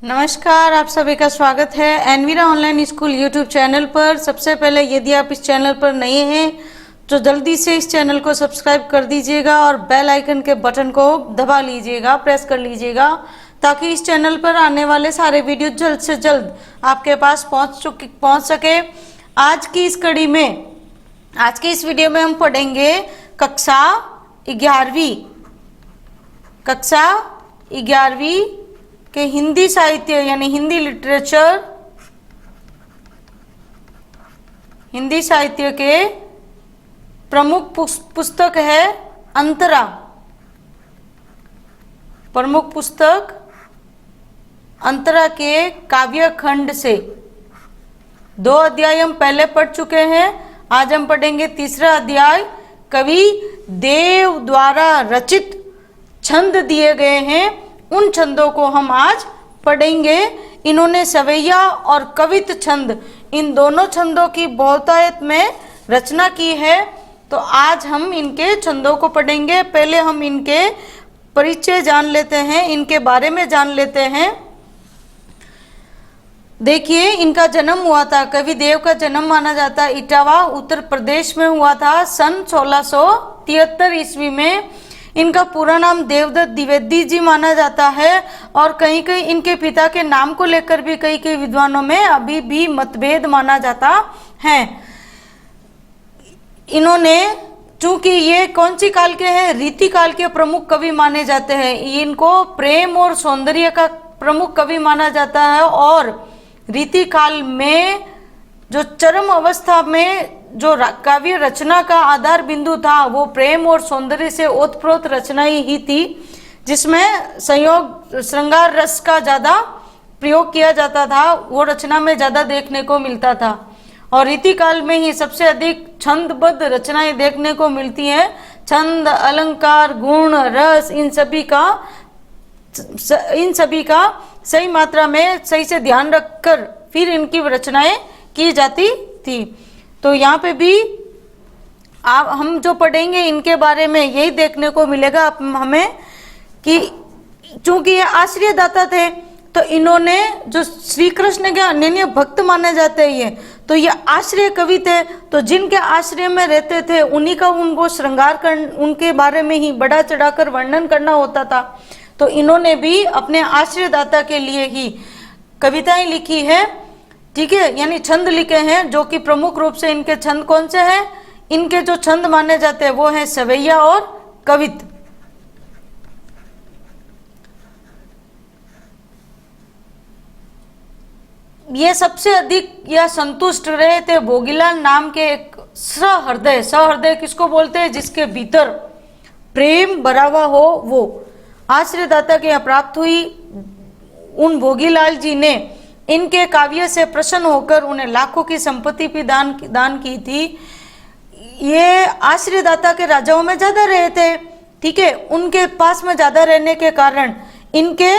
नमस्कार, आप सभी का स्वागत है Envira online school YouTube channel पर। सबसे पहले यदि आप इस चैनल पर नए हैं तो जल्दी से इस चैनल को सब्सक्राइब कर दीजिएगा और बेल आइकन के बटन को दबा लीजिएगा, प्रेस कर लीजिएगा, ताकि इस चैनल पर आने वाले सारे वीडियो जल्द से जल्द आपके पास पहुंच सके। आज की इस कड़ी में, आज के इस वीडियो में हम पढ़ेंगे कक्षा 11वीं के हिंदी साहित्य यानी हिंदी लिटरेचर, हिंदी साहित्य के प्रमुख पुस्तक है अंतरा। प्रमुख पुस्तक अंतरा के काव्य खंड से 2 अध्याय हम पहले पढ़ चुके हैं। आज हम पढ़ेंगे तीसरा अध्याय। कवि देव द्वारा रचित छंद दिए गए हैं, उन छंदों को हम आज पढ़ेंगे। इन्होंने सवैया और कवित छंद, इन दोनों छंदों की बहुतायत में रचना की है। तो आज हम इनके छंदों को पढ़ेंगे। पहले हम इनके परिचय जान लेते हैं, इनके बारे में जान लेते हैं। देखिए, इनका जन्म हुआ था, कवि देव का जन्म माना जाता है इटावा उत्तर प्रदेश में हुआ था सन 1673 ईस्वी में। इनका पूरा नाम देवदत्त द्विवेदी जी माना जाता है और कहीं कहीं इनके पिता के नाम को लेकर भी कई कई विद्वानों में अभी भी मतभेद माना जाता है। इन्होंने, चूंकि ये कौन सी काल के हैं, रीति काल के प्रमुख कवि माने जाते हैं। इनको प्रेम और सौंदर्य का प्रमुख कवि माना जाता है और रीति काल में जो चरम अवस्था में जो काव्य रचना का आधार बिंदु था वो प्रेम और सौंदर्य से ओतप्रोत रचनाएं ही थी, जिसमें संयोग श्रृंगार रस का ज्यादा प्रयोग किया जाता था, वो रचना में ज्यादा देखने को मिलता था। और रीति काल में ही सबसे अधिक छंदबद्ध रचनाएं देखने को मिलती हैं। छंद, अलंकार, गुण, रस, इन सभी का सही मात्रा में सही से ध्यान रखकर फिर इनकी रचनाएं की जाती थी। तो यहाँ पे भी आप हम जो पढ़ेंगे इनके बारे में यही देखने को मिलेगा हमें कि चूंकि ये आश्रय दाता थे तो इन्होंने, जो श्री कृष्ण के अनन्य भक्त माने जाते हैं, तो ये आश्रय कवि थे। तो जिनके आश्रय में रहते थे उन्हीं का उनको श्रृंगार कर, उनके बारे में ही बढ़ा चढ़ाकर वर्णन करना होता था। तो इन्होंने भी अपने आश्रय दाता के लिए ही कविताएं लिखी है, ठीक है, यानी छंद लिखे हैं। जो कि प्रमुख रूप से इनके छंद कौन से हैं, इनके जो छंद माने जाते हैं वो हैं सवैया और कवित। ये सबसे अधिक या संतुष्ट रहे थे भोगीलाल नाम के एक सहृदय। सहृदय किसको बोलते हैं, जिसके भीतर प्रेम भरा हुआ हो, वो आश्रयदाता के यहाँ प्राप्त हुई। उन भोगीलाल जी ने इनके काव्य से प्रसन्न होकर उन्हें लाखों की संपत्ति भी दान की थी। ये आश्रयदाता के राजाओं में ज्यादा रहे थे, ठीक है, उनके पास में ज्यादा रहने के कारण इनके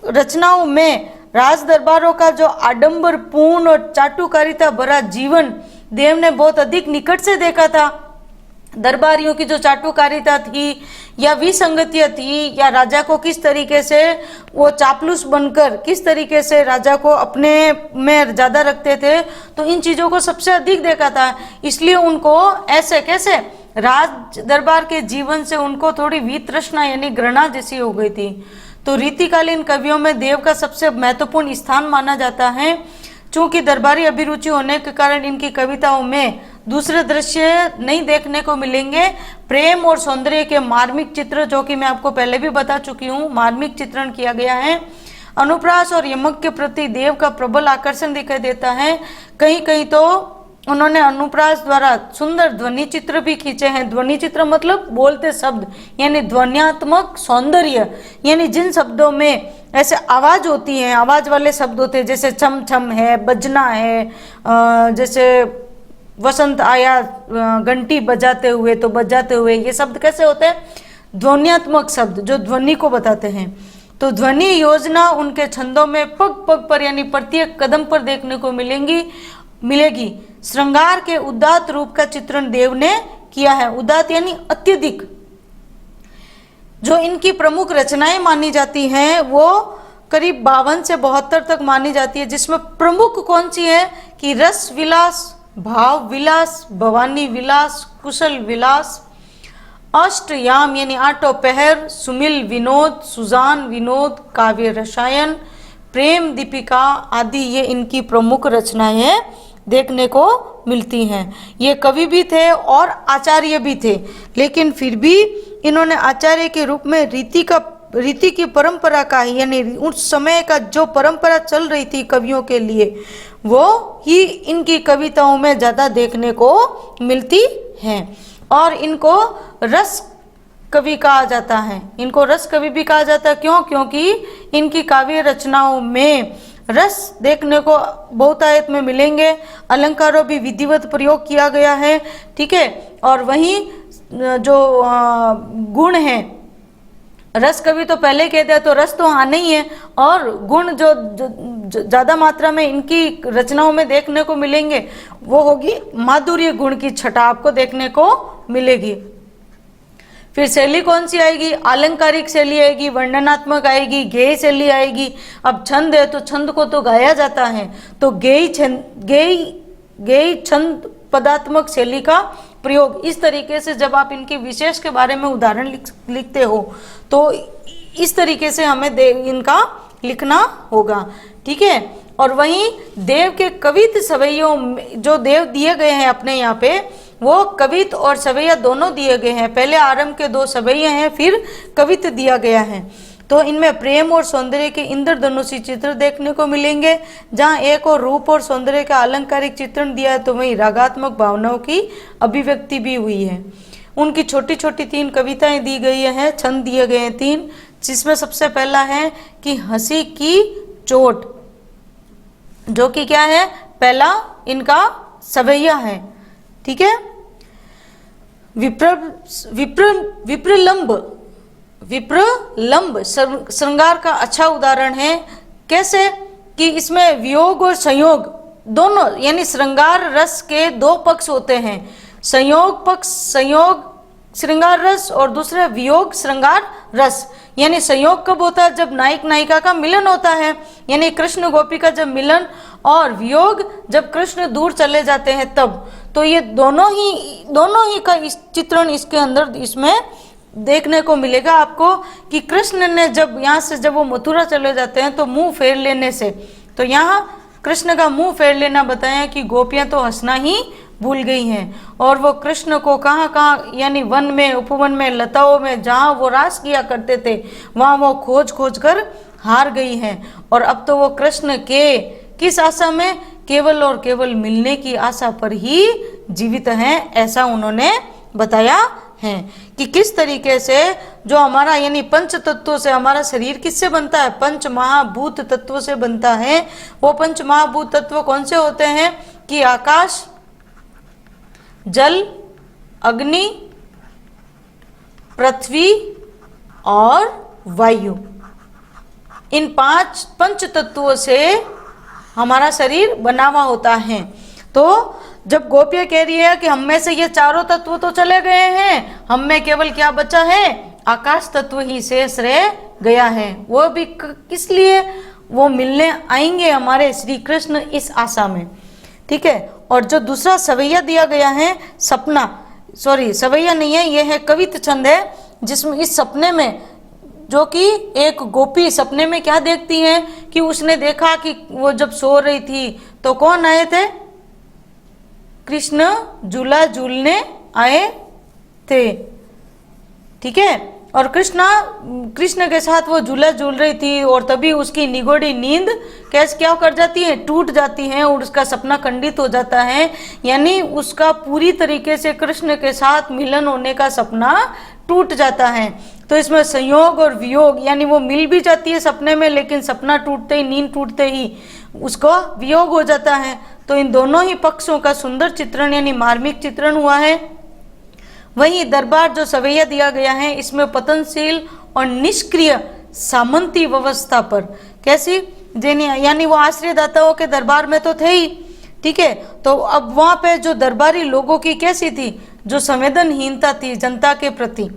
रचनाओं में राज दरबारों का जो आडंबर पूर्ण और चाटुकारिता भरा जीवन देव ने बहुत अधिक निकट से देखा था। दरबारियों की जो चाटुकारिता थी या विसंगतियां थी, या राजा को किस तरीके से वो चापलूस बनकर किस तरीके से राजा को अपने में ज्यादा रखते थे, तो इन चीजों को सबसे अधिक देखा था। इसलिए उनको ऐसे कैसे राज दरबार के जीवन से उनको थोड़ी वितृष्णा यानी घृणा जैसी हो गई थी। तो रीतिकालीन कवियों में देव का सबसे महत्वपूर्ण स्थान माना जाता है। चूंकि दरबारी अभिरुचि होने के कारण इनकी कविताओं में दूसरे दृश्य नहीं देखने को मिलेंगे। प्रेम और सौंदर्य के मार्मिक चित्र, जो कि मैं आपको पहले भी बता चुकी हूँ, मार्मिक चित्रण किया गया है। अनुप्रास और यमक के प्रति देव का प्रबल आकर्षण दिखाई देता है। कहीं कहीं तो उन्होंने अनुप्रास द्वारा सुंदर ध्वनि चित्र भी खींचे हैं। ध्वनि चित्र मतलब बोलते शब्द, यानी ध्वन्यात्मक सौंदर्य, यानी जिन शब्दों में ऐसे आवाज होती है, आवाज वाले शब्द होते हैं, जैसे छम छम है, बजना है, जैसे वसंत आया घंटी बजाते हुए, तो बजाते हुए, ये शब्द कैसे होते हैं, ध्वन्यात्मक शब्द जो ध्वनि को बताते हैं। तो ध्वनि योजना उनके छंदों में पग पग पर यानी प्रत्येक कदम पर देखने को मिलेगी। श्रृंगार के उदात्त रूप का चित्रण देव ने किया है। उदात्त यानी अत्यधिक। जो इनकी प्रमुख रचनाएं मानी जाती हैं वो करीब 52 से 72 तक मानी जाती है, जिसमें प्रमुख कौन सी है कि रस विलास, भाव विलास, भवानी विलास, कुशल विलास, अष्टयाम यानी आठों पहर, सुमिल विनोद, सुजान विनोद, काव्य रसायन, प्रेम दीपिका आदि ये इनकी प्रमुख रचनाएं देखने को मिलती हैं। ये कवि भी थे और आचार्य भी थे, लेकिन फिर भी इन्होंने आचार्य के रूप में रीति की परंपरा का ही, यानी उस समय का जो परंपरा चल रही थी कवियों के लिए, वो ही इनकी कविताओं में ज़्यादा देखने को मिलती हैं। और इनको रस कवि कहा जाता है। इनको रस कवि भी कहा जाता है, क्यों? क्योंकि इनकी काव्य रचनाओं में रस देखने को बहुतायत में मिलेंगे, अलंकारों भी विधिवत प्रयोग किया गया है, ठीक है। और वहीं जो गुण हैं, रस कवि तो पहले कह दिया, तो रस तो आना ही है, और गुण जो ज़्यादा मात्रा में इनकी रचनाओं में देखने को मिलेंगे वो होगी माधुर्य गुण की छटा आपको देखने को मिलेगी। फिर शैली कौन सी आएगी? आलंकारिक शैली आएगी, वर्णनात्मक आएगी, गेय शैली आएगी। अब छंद है तो छंद को तो गाया जाता है, तो गेय छंद पदात्मक शैली का प्रयोग। इस तरीके से जब आप इनके विशेष के बारे में उदाहरण लिखते हो तो इस तरीके से हमें इनका लिखना होगा, ठीक है। और वहीं देव के कवित सवैयों जो देव दिए गए हैं अपने यहाँ पे, वो कवित और सवैया दोनों दिए गए हैं। पहले आरंभ के 2 सवैया हैं, फिर कवित दिया गया है। तो इनमें प्रेम और सौंदर्य के इंद्रधनुषी चित्र देखने को मिलेंगे। जहाँ एक और रूप और सौंदर्य का अलंकारिक चित्रण दिया है, तो वहीं रागात्मक भावनाओं की अभिव्यक्ति भी हुई है। उनकी छोटी छोटी 3 कविताएं दी गई हैं, छंद दिए गए हैं 3, जिसमें सबसे पहला है कि हंसी की चोट, जो कि क्या है? पहला इनका सवैया है, ठीक है। विप्रलंब श्रृंगार का अच्छा उदाहरण है। कैसे? कि इसमें वियोग और संयोग दोनों, यानी श्रृंगार रस के 2 पक्ष होते हैं। संयोग पक्ष संयोग श्रृंगार रस, और दूसरा वियोग श्रृंगार रस। यानी संयोग कब होता है? जब नायक नायिका का मिलन होता है, यानी कृष्ण गोपी का जब मिलन, और वियोग जब कृष्ण दूर चले जाते हैं तब। तो ये दोनों ही का इस चित्रण इसके अंदर इसमें देखने को मिलेगा आपको कि कृष्ण ने जब यहाँ से जब वो मथुरा चले जाते हैं तो मुंह फेर लेने से, तो यहाँ कृष्ण का मुंह फेर लेना बताया कि गोपियां तो हंसना ही भूल गई हैं, और वो कृष्ण को कहाँ कहाँ, यानी वन में, उपवन में, लताओं में, जहाँ वो रास किया करते थे वहाँ वो खोज खोज कर हार गई हैं। और अब तो वो कृष्ण के किस आशा में? केवल और केवल मिलने की आशा पर ही जीवित हैं, ऐसा उन्होंने बताया है। कि किस तरीके से जो हमारा, यानी पंच तत्वों से हमारा शरीर किससे बनता है? पंच महाभूत तत्वों से बनता है। वो पंच महाभूत तत्व कौन से होते हैं? कि आकाश, जल, अग्नि, पृथ्वी और वायु, इन 5 पंच तत्वों से हमारा शरीर बना हुआ होता है। तो जब गोपियां कह रही है कि हम में से ये चारों तत्व तो चले गए हैं, हम में केवल क्या बचा है? आकाश तत्व ही शेष रह गया है। वो भी किस लिए? वो मिलने आएंगे हमारे श्री कृष्ण इस आशा में, ठीक है। और जो दूसरा सवैया दिया गया है, सपना, सॉरी सवैया नहीं है, ये है कवित छंद है, जिसमें इस सपने में जो कि एक गोपी सपने में क्या देखती है कि उसने देखा कि वो जब सो रही थी तो कौन आए थे? कृष्ण झूला झूलने आए थे, ठीक है। और कृष्ण के साथ वो झूला झूल रही थी, और तभी उसकी निगोड़ी नींद कैसे क्या कर जाती है? टूट जाती है, और उसका सपना खंडित हो जाता है। यानी उसका पूरी तरीके से कृष्ण के साथ मिलन होने का सपना टूट जाता है। तो इसमें संयोग और वियोग, यानी वो मिल भी जाती है सपने में, लेकिन सपना टूटते ही, नींद टूटते ही उसको वियोग हो जाता है। तो इन दोनों ही पक्षों का सुंदर चित्रण, यानी मार्मिक चित्रण हुआ है। वहीं दरबार जो सवैया दिया गया है, इसमें पतनशील और निष्क्रिय सामंती व्यवस्था पर, कैसी? यानी वो आश्रयदाताओं के दरबार में तो थे ही, ठीक है। तो अब वहाँ पे जो दरबारी लोगों की कैसी थी? जो संवेदनहीनता थी जनता के प्रति,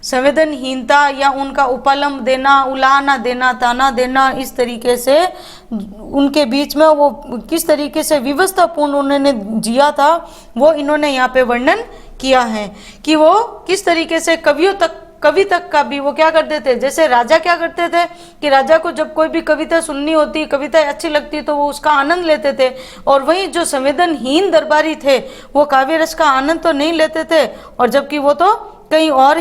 संवेदनहीनता या उनका उपलम्ब देना, उलाहना देना, ताना देना, इस तरीके से उनके बीच में वो किस तरीके से व्यवस्थापूर्ण उन्होंने जिया था, वो इन्होंने यहाँ पे वर्णन किया है कि वो किस तरीके से कवि तक का भी वो क्या करते थे। जैसे राजा क्या करते थे कि राजा को जब कोई भी कविता सुननी होती, कविता अच्छी लगती तो वो उसका आनंद लेते थे, और वहीं जो संवेदनहीन दरबारी थे वो काव्य रस का आनंद तो नहीं लेते थे, और जबकि वो तो कहीं और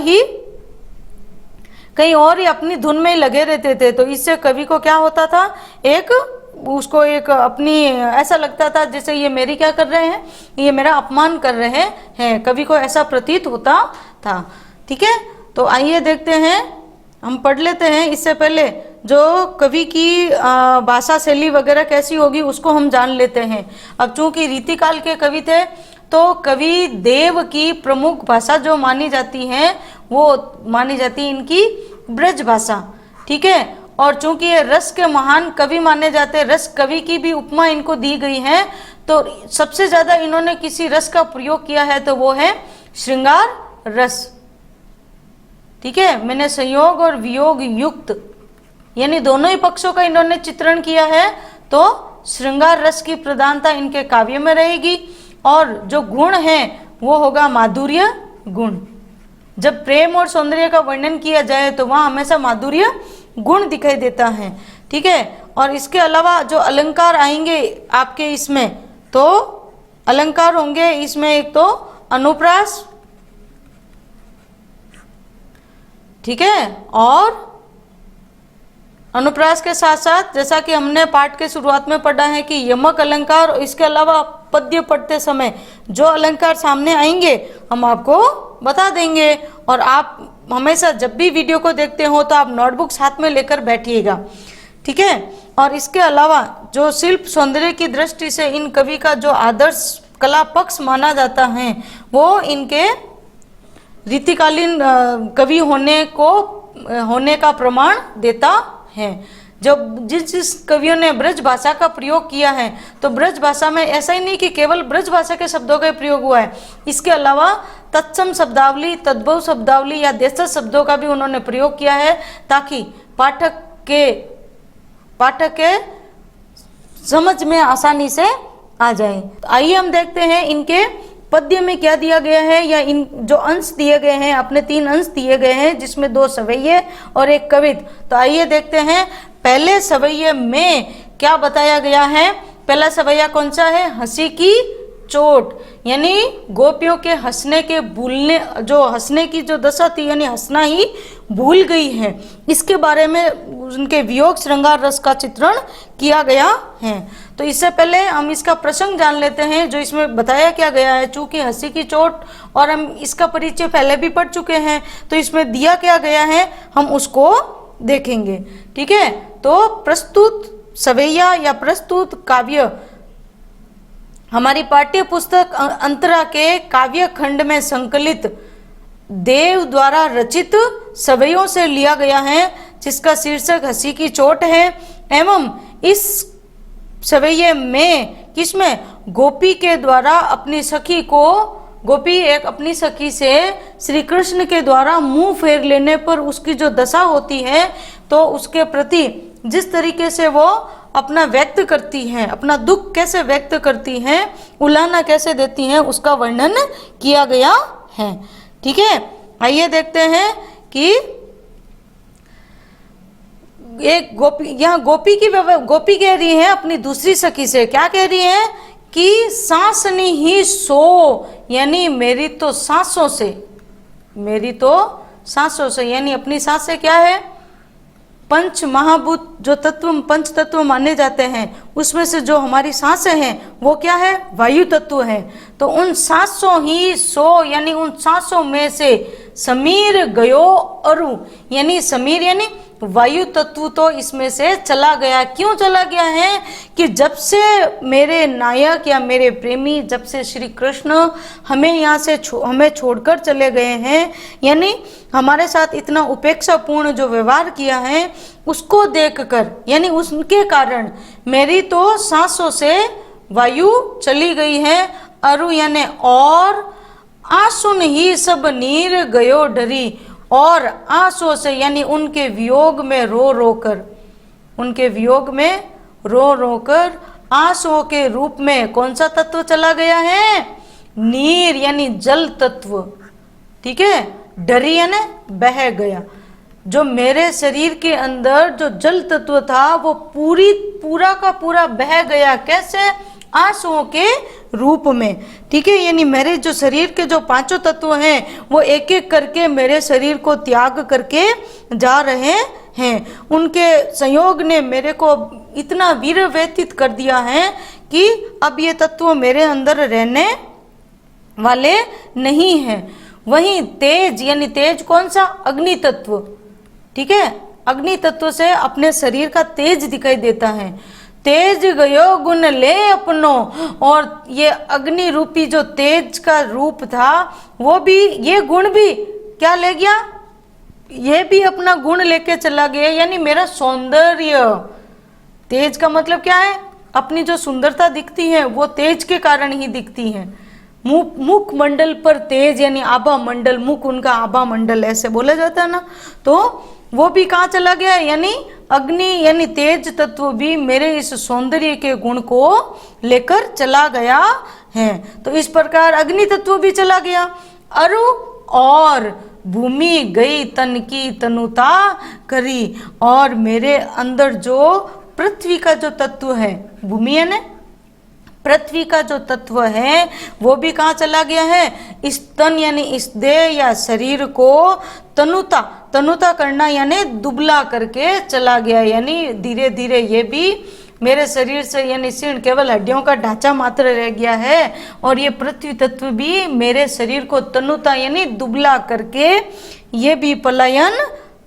ही अपनी धुन में ही लगे रहते थे। तो इससे कवि को क्या होता था, उसको एक अपनी ऐसा लगता था जैसे ये मेरी क्या कर रहे हैं, ये मेरा अपमान कर रहे हैं, कवि को ऐसा प्रतीत होता था। ठीक है, तो आइए देखते हैं, हम पढ़ लेते हैं। इससे पहले जो कवि की भाषा शैली वगैरह कैसी होगी उसको हम जान लेते हैं। अब चूंकि रीतिकाल के कवि थे तो कवि देव की प्रमुख भाषा जो मानी जाती है वो मानी जाती है इनकी ब्रज भाषा। ठीक है, और चूंकि ये रस के महान कवि माने जाते हैं, रस कवि की भी उपमा इनको दी गई है, तो सबसे ज्यादा इन्होंने किसी रस का प्रयोग किया है तो वो है श्रृंगार रस। ठीक है, मैंने संयोग और वियोग युक्त यानी दोनों ही पक्षों का इन्होंने चित्रण किया है, तो श्रृंगार रस की प्रधानता इनके काव्य में रहेगी, और जो गुण है वो होगा माधुर्य गुण। जब प्रेम और सौंदर्य का वर्णन किया जाए तो वहां हमेशा माधुर्य गुण दिखाई देता है। ठीक है, और इसके अलावा जो अलंकार आएंगे आपके इसमें, तो अलंकार होंगे इसमें एक तो अनुप्रास, ठीक है, और अनुप्रास के साथ साथ जैसा कि हमने पाठ के शुरुआत में पढ़ा है कि यमक अलंकार, इसके अलावा पद्य पढ़ते समय जो अलंकार सामने आएंगे हम आपको बता देंगे, और आप हमेशा जब भी वीडियो को देखते हो तो आप नोटबुक साथ में लेकर बैठिएगा। ठीक है, और इसके अलावा जो शिल्प सौंदर्य की दृष्टि से इन कवि का जो आदर्श कला पक्ष माना जाता है वो इनके रीतिकालीन कवि होने का प्रमाण देता है। जब जिस कवियों ने ब्रज भाषा का प्रयोग किया है तो ब्रज भाषा में ऐसा ही नहीं कि केवल ब्रज भाषा के शब्दों का प्रयोग हुआ है, इसके अलावा तत्सम शब्दावली, तद्भव शब्दावली या देशज शब्दों का भी उन्होंने प्रयोग किया है, ताकि पाठक के समझ में आसानी से आ जाए। आइए हम देखते हैं इनके पद्य में क्या दिया गया है, या इन जो अंश दिए गए हैं, अपने 3 अंश दिए गए हैं जिसमें 2 सवैये और 1 कवित। तो आइए देखते हैं पहले सवैये में क्या बताया गया है। पहला सवैया कौन सा है, हंसी की चोट, यानी गोपियों के हंसने के भूलने, जो हंसने की जो दशा थी यानी हंसना ही भूल गई है, इसके बारे में उनके वियोग श्रृंगार रस का चित्रण किया गया है। तो इससे पहले हम इसका प्रसंग जान लेते हैं जो इसमें बताया क्या गया है। चूंकि हंसी की चोट और हम इसका परिचय पहले भी पढ़ चुके हैं, तो इसमें दिया क्या गया है हम उसको देखेंगे। ठीक है, तो प्रस्तुत सवैया या प्रस्तुत काव्य हमारी पाठ्य पुस्तक अंतरा के काव्य खंड में संकलित देव द्वारा रचित सवैयों से लिया गया है, जिसका शीर्षक हंसी की चोट है। एवं इस सवैये में किसमें गोपी के द्वारा अपनी सखी को, गोपी एक अपनी सखी से श्री कृष्ण के द्वारा मुंह फेर लेने पर उसकी जो दशा होती है, तो उसके प्रति जिस तरीके से वो अपना व्यक्त करती हैं, अपना दुख कैसे व्यक्त करती हैं, उलाहना कैसे देती हैं, उसका वर्णन किया गया है। ठीक है, आइए देखते हैं कि एक गोपी, यहाँ गोपी कह रही है अपनी दूसरी सखी से, क्या कह रही है कि सांसनी ही सो, यानी मेरी तो सांसों से, यानी अपनी सांस से क्या है, पंच महाभूत जो पंच तत्व माने जाते हैं उसमें से जो हमारी सांसें हैं वो क्या है, वायु तत्व है। तो उन सांसों ही सो, यानी उन सांसों में से समीर गयो अरु, यानी समीर यानी वायु तत्व तो इसमें से चला गया। क्यों चला गया है कि जब से मेरे नायक या मेरे प्रेमी, जब से श्री कृष्ण हमें यहाँ से हमें छोड़कर चले गए हैं, यानी हमारे साथ इतना उपेक्षापूर्ण जो व्यवहार किया है उसको देखकर, यानी उसके कारण मेरी तो सांसों से वायु चली गई है। अरु यानी और, आसुन ही सब नीर गयो डरी, और आंसुओं से यानी उनके वियोग में रो रो कर, उनके वियोग में रो रो कर आंसुओं के रूप में कौन सा तत्व चला गया है? नीर यानी जल तत्व। ठीक है, डरी यानी बह गया। जो मेरे शरीर के अंदर जो जल तत्व था वो पूरा का पूरा बह गया। कैसे? आंसुओं के रूप में। ठीक है, यानी मेरे जो शरीर के जो पांचों तत्व हैं वो एक एक करके मेरे शरीर को त्याग करके जा रहे हैं। उनके संयोग ने मेरे को इतना वीर व्यतीत कर दिया है कि अब ये तत्व मेरे अंदर रहने वाले नहीं हैं। वहीं तेज यानी तेज कौन सा? अग्नि तत्व। ठीक है, अग्नि तत्व से अपने शरीर का तेज दिखाई देता है। तेज गयो गुण ले अपनो, और ये अग्नि रूपी जो तेज का रूप था वो भी, ये गुण भी क्या ले गया? ये भी अपना गुण लेके चला गया, यानी मेरा सौंदर्य। तेज का मतलब क्या है? अपनी जो सुंदरता दिखती है वो तेज के कारण ही दिखती है। मुख मंडल पर तेज यानी आभा मंडल, मुख उनका आभा मंडल ऐसे बोला जाता है ना, तो वो भी कहाँ चला गया? यानी अग्नि यानी तेज तत्व भी मेरे इस सौंदर्य के गुण को लेकर चला गया है। तो इस प्रकार अग्नि तत्व भी चला गया। अरु और भूमि गई तन की तनुता करी, और मेरे अंदर जो पृथ्वी का जो तत्व है, भूमि है ना, पृथ्वी का जो तत्व है वो भी कहाँ चला गया है? इस तन यानी इस देह या शरीर को तनुता करना यानी दुबला करके चला गया। यानी धीरे धीरे ये भी मेरे शरीर से यानी शीर्ण केवल हड्डियों का ढांचा मात्र रह गया है, और ये पृथ्वी तत्व भी मेरे शरीर को तनुता यानी दुबला करके ये भी पलायन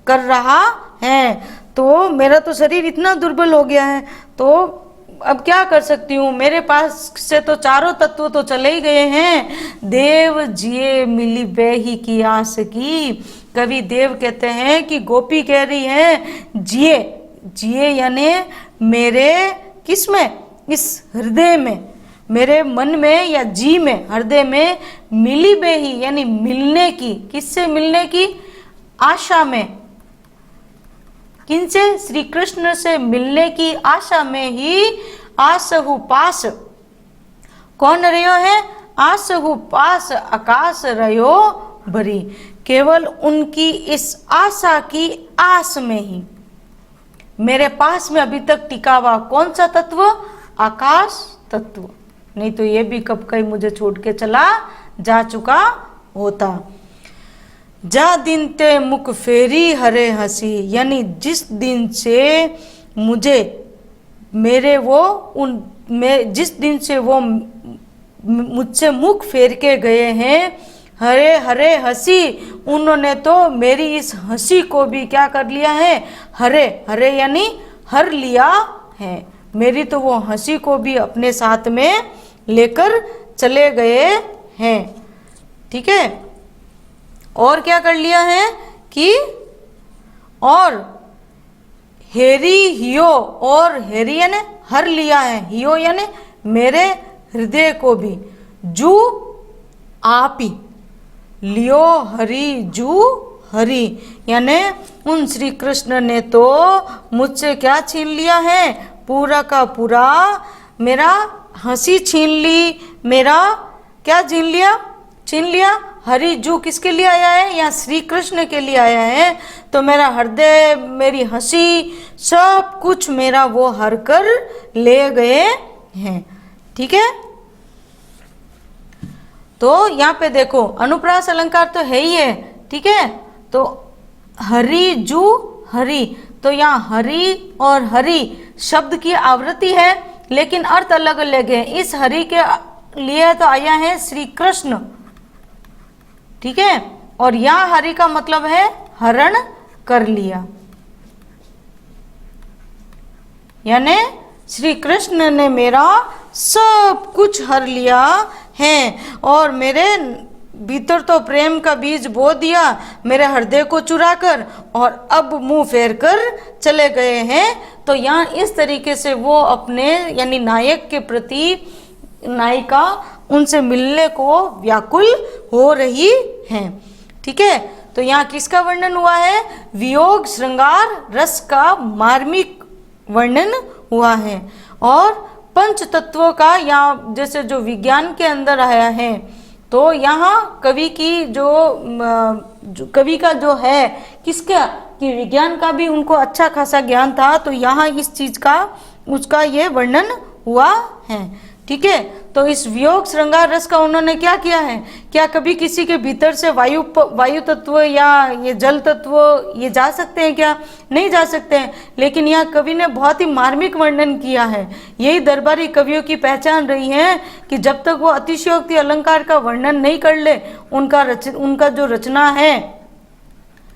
कर रहा है। तो मेरा तो शरीर इतना दुर्बल हो गया है, तो अब क्या कर सकती हूँ? मेरे पास से तो चारों तत्व तो चले ही गए हैं। देव जिए मिली बेही की आस की। कवि देव कहते हैं कि गोपी कह रही है जिए, जिए यानी मेरे किस में? इस हृदय में, मेरे मन में या जी में, हृदय में मिली बेही यानी मिलने की। किससे मिलने की? आशा में। किनसे? श्री कृष्ण से मिलने की आशा में ही आसहु पास। कौन रहो है? आसहु पास आकाश रहो भरी। केवल उनकी इस आशा की आस में ही मेरे पास में अभी तक टिका हुआ कौन सा तत्व? आकाश तत्व। नहीं तो ये भी कब कहीं मुझे छोड़ के चला जा चुका होता। जा दिन ते मुख फेरी हरे हंसी, यानी जिस दिन से मुझे मेरे जिस दिन से वो मुझसे मुख फेर के गए हैं, हरे हरे हंसी, उन्होंने तो मेरी इस हंसी को भी क्या कर लिया है? हरे हरे यानी हर लिया है। मेरी तो वो हंसी को भी अपने साथ में लेकर चले गए हैं। ठीक है, और क्या कर लिया है कि और हेरी हियो, और हेरी यानी हर लिया है, हियो यानी मेरे हृदय को भी, जू आप ही, लियो हरि जू हरि, यानी उन श्री कृष्ण ने तो मुझसे क्या छीन लिया है? पूरा का पूरा मेरा हंसी छीन ली, मेरा क्या छीन लिया? हरि जू किसके लिए आया है? यहाँ श्री कृष्ण के लिए आया है। तो मेरा हृदय, मेरी हंसी, सब कुछ मेरा वो हर कर ले गए हैं। ठीक है, तो यहाँ पे देखो अनुप्रास अलंकार तो है ही है। ठीक है, तो हरि जू हरि, तो यहाँ हरि और हरि शब्द की आवृत्ति है लेकिन अर्थ अलग अलग है। इस हरि के लिए तो आया है श्री कृष्ण। ठीक है, और यहाँ हरि का मतलब है हरण कर लिया, यानी श्री कृष्ण ने मेरा सब कुछ हर लिया है, और मेरे भीतर तो प्रेम का बीज बो दिया मेरे हृदय को चुरा कर, और अब मुंह फेर कर चले गए हैं। तो यहाँ इस तरीके से वो अपने यानी नायक के प्रति नायिका उनसे मिलने को व्याकुल हो रही हैं। ठीक है, तो यहाँ किसका वर्णन हुआ है? वियोग श्रृंगार रस का मार्मिक वर्णन हुआ है। और पंच तत्वों का यहाँ जैसे जो विज्ञान के अंदर आया है, तो यहाँ कवि की जो कवि का जो है किसका कि विज्ञान का भी उनको अच्छा खासा ज्ञान था, तो यहाँ इस चीज का उसका ये वर्णन हुआ है। ठीक है, तो इस वियोग श्रृंगार रस का उन्होंने क्या किया है? क्या कभी किसी के भीतर से वायु तत्व या ये जल तत्व ये जा सकते हैं क्या? नहीं जा सकते हैं। लेकिन यहाँ कवि ने बहुत ही मार्मिक वर्णन किया है। यही दरबारी कवियों की पहचान रही है कि जब तक वो अतिशयोक्ति अलंकार का वर्णन नहीं कर ले, उनका जो रचना है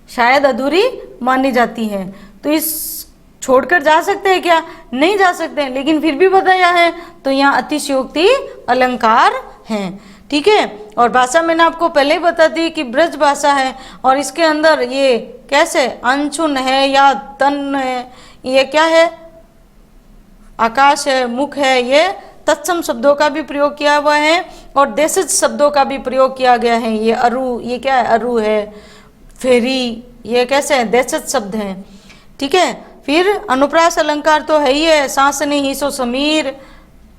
शायद अधूरी मानी जाती है। तो इस छोड़कर जा सकते हैं क्या? नहीं जा सकते हैं, लेकिन फिर भी बताया है तो यहाँ अतिशयोक्ति अलंकार हैं। ठीक है, और भाषा मैंने आपको पहले ही बता दी कि ब्रज भाषा है, और इसके अंदर ये कैसे अंशुन है या तन है, ये क्या है? आकाश है, मुख है, ये तत्सम शब्दों का भी प्रयोग किया हुआ है और देशज शब्दों का भी प्रयोग किया गया है। ये अरु, ये क्या है? अरु है। फेरी, ये कैसे है? देशज शब्द हैं। ठीक है, फिर अनुप्रास अलंकार तो है ही है, सांसनी हिसो समीर।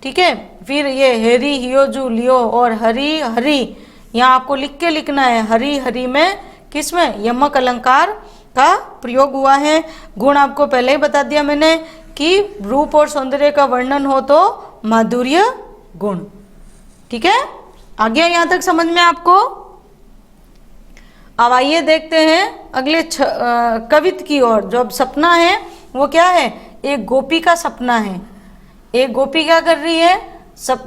ठीक है, फिर ये हेरी हियोजू लियो और हरी हरी, यहाँ आपको लिख के लिखना है। हरी हरी में किस में? यमक अलंकार का प्रयोग हुआ है। गुण आपको पहले ही बता दिया मैंने कि रूप और सौंदर्य का वर्णन हो तो माधुर्य गुण। ठीक है, आ गया यहाँ तक समझ में आपको? अब आइए देखते हैं अगले कवित की ओर। जो अब सपना है वो क्या है? एक गोपी का सपना है। एक गोपी क्या कर रही है?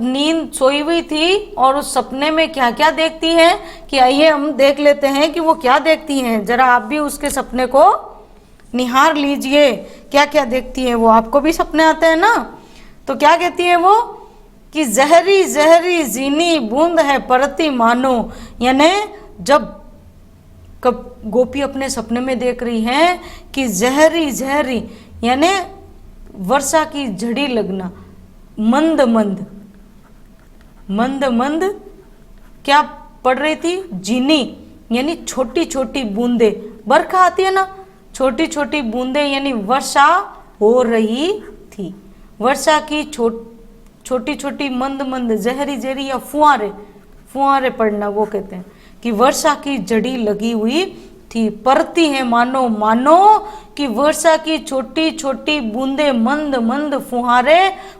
नींद सोई हुई थी और उस सपने में क्या क्या देखती है कि आइए हम देख लेते हैं कि वो क्या देखती हैं। जरा आप भी उसके सपने को निहार लीजिए, क्या क्या देखती है वो। आपको भी सपने आते हैं ना? तो क्या कहती है वो कि जहरी जहरी जीनी बूंद है परती मानो, यानी जब कब गोपी अपने सपने में देख रही है कि जहरी जहरी यानी वर्षा की झड़ी लगना, मंद मंद मंद मंद क्या पड़ रही थी? जीनी यानी छोटी छोटी बूंदे। बरखा आती है ना, छोटी छोटी बूंदे यानी वर्षा हो रही थी। वर्षा की छोटी छोटी मंद मंद जहरी जहरी या फुहारे, फुहारे पड़ना वो कहते हैं कि वर्षा की जड़ी लगी हुई थी। पड़ती है मानो, मानो कि वर्षा की छोटी छोटी बूंदे मंद मंद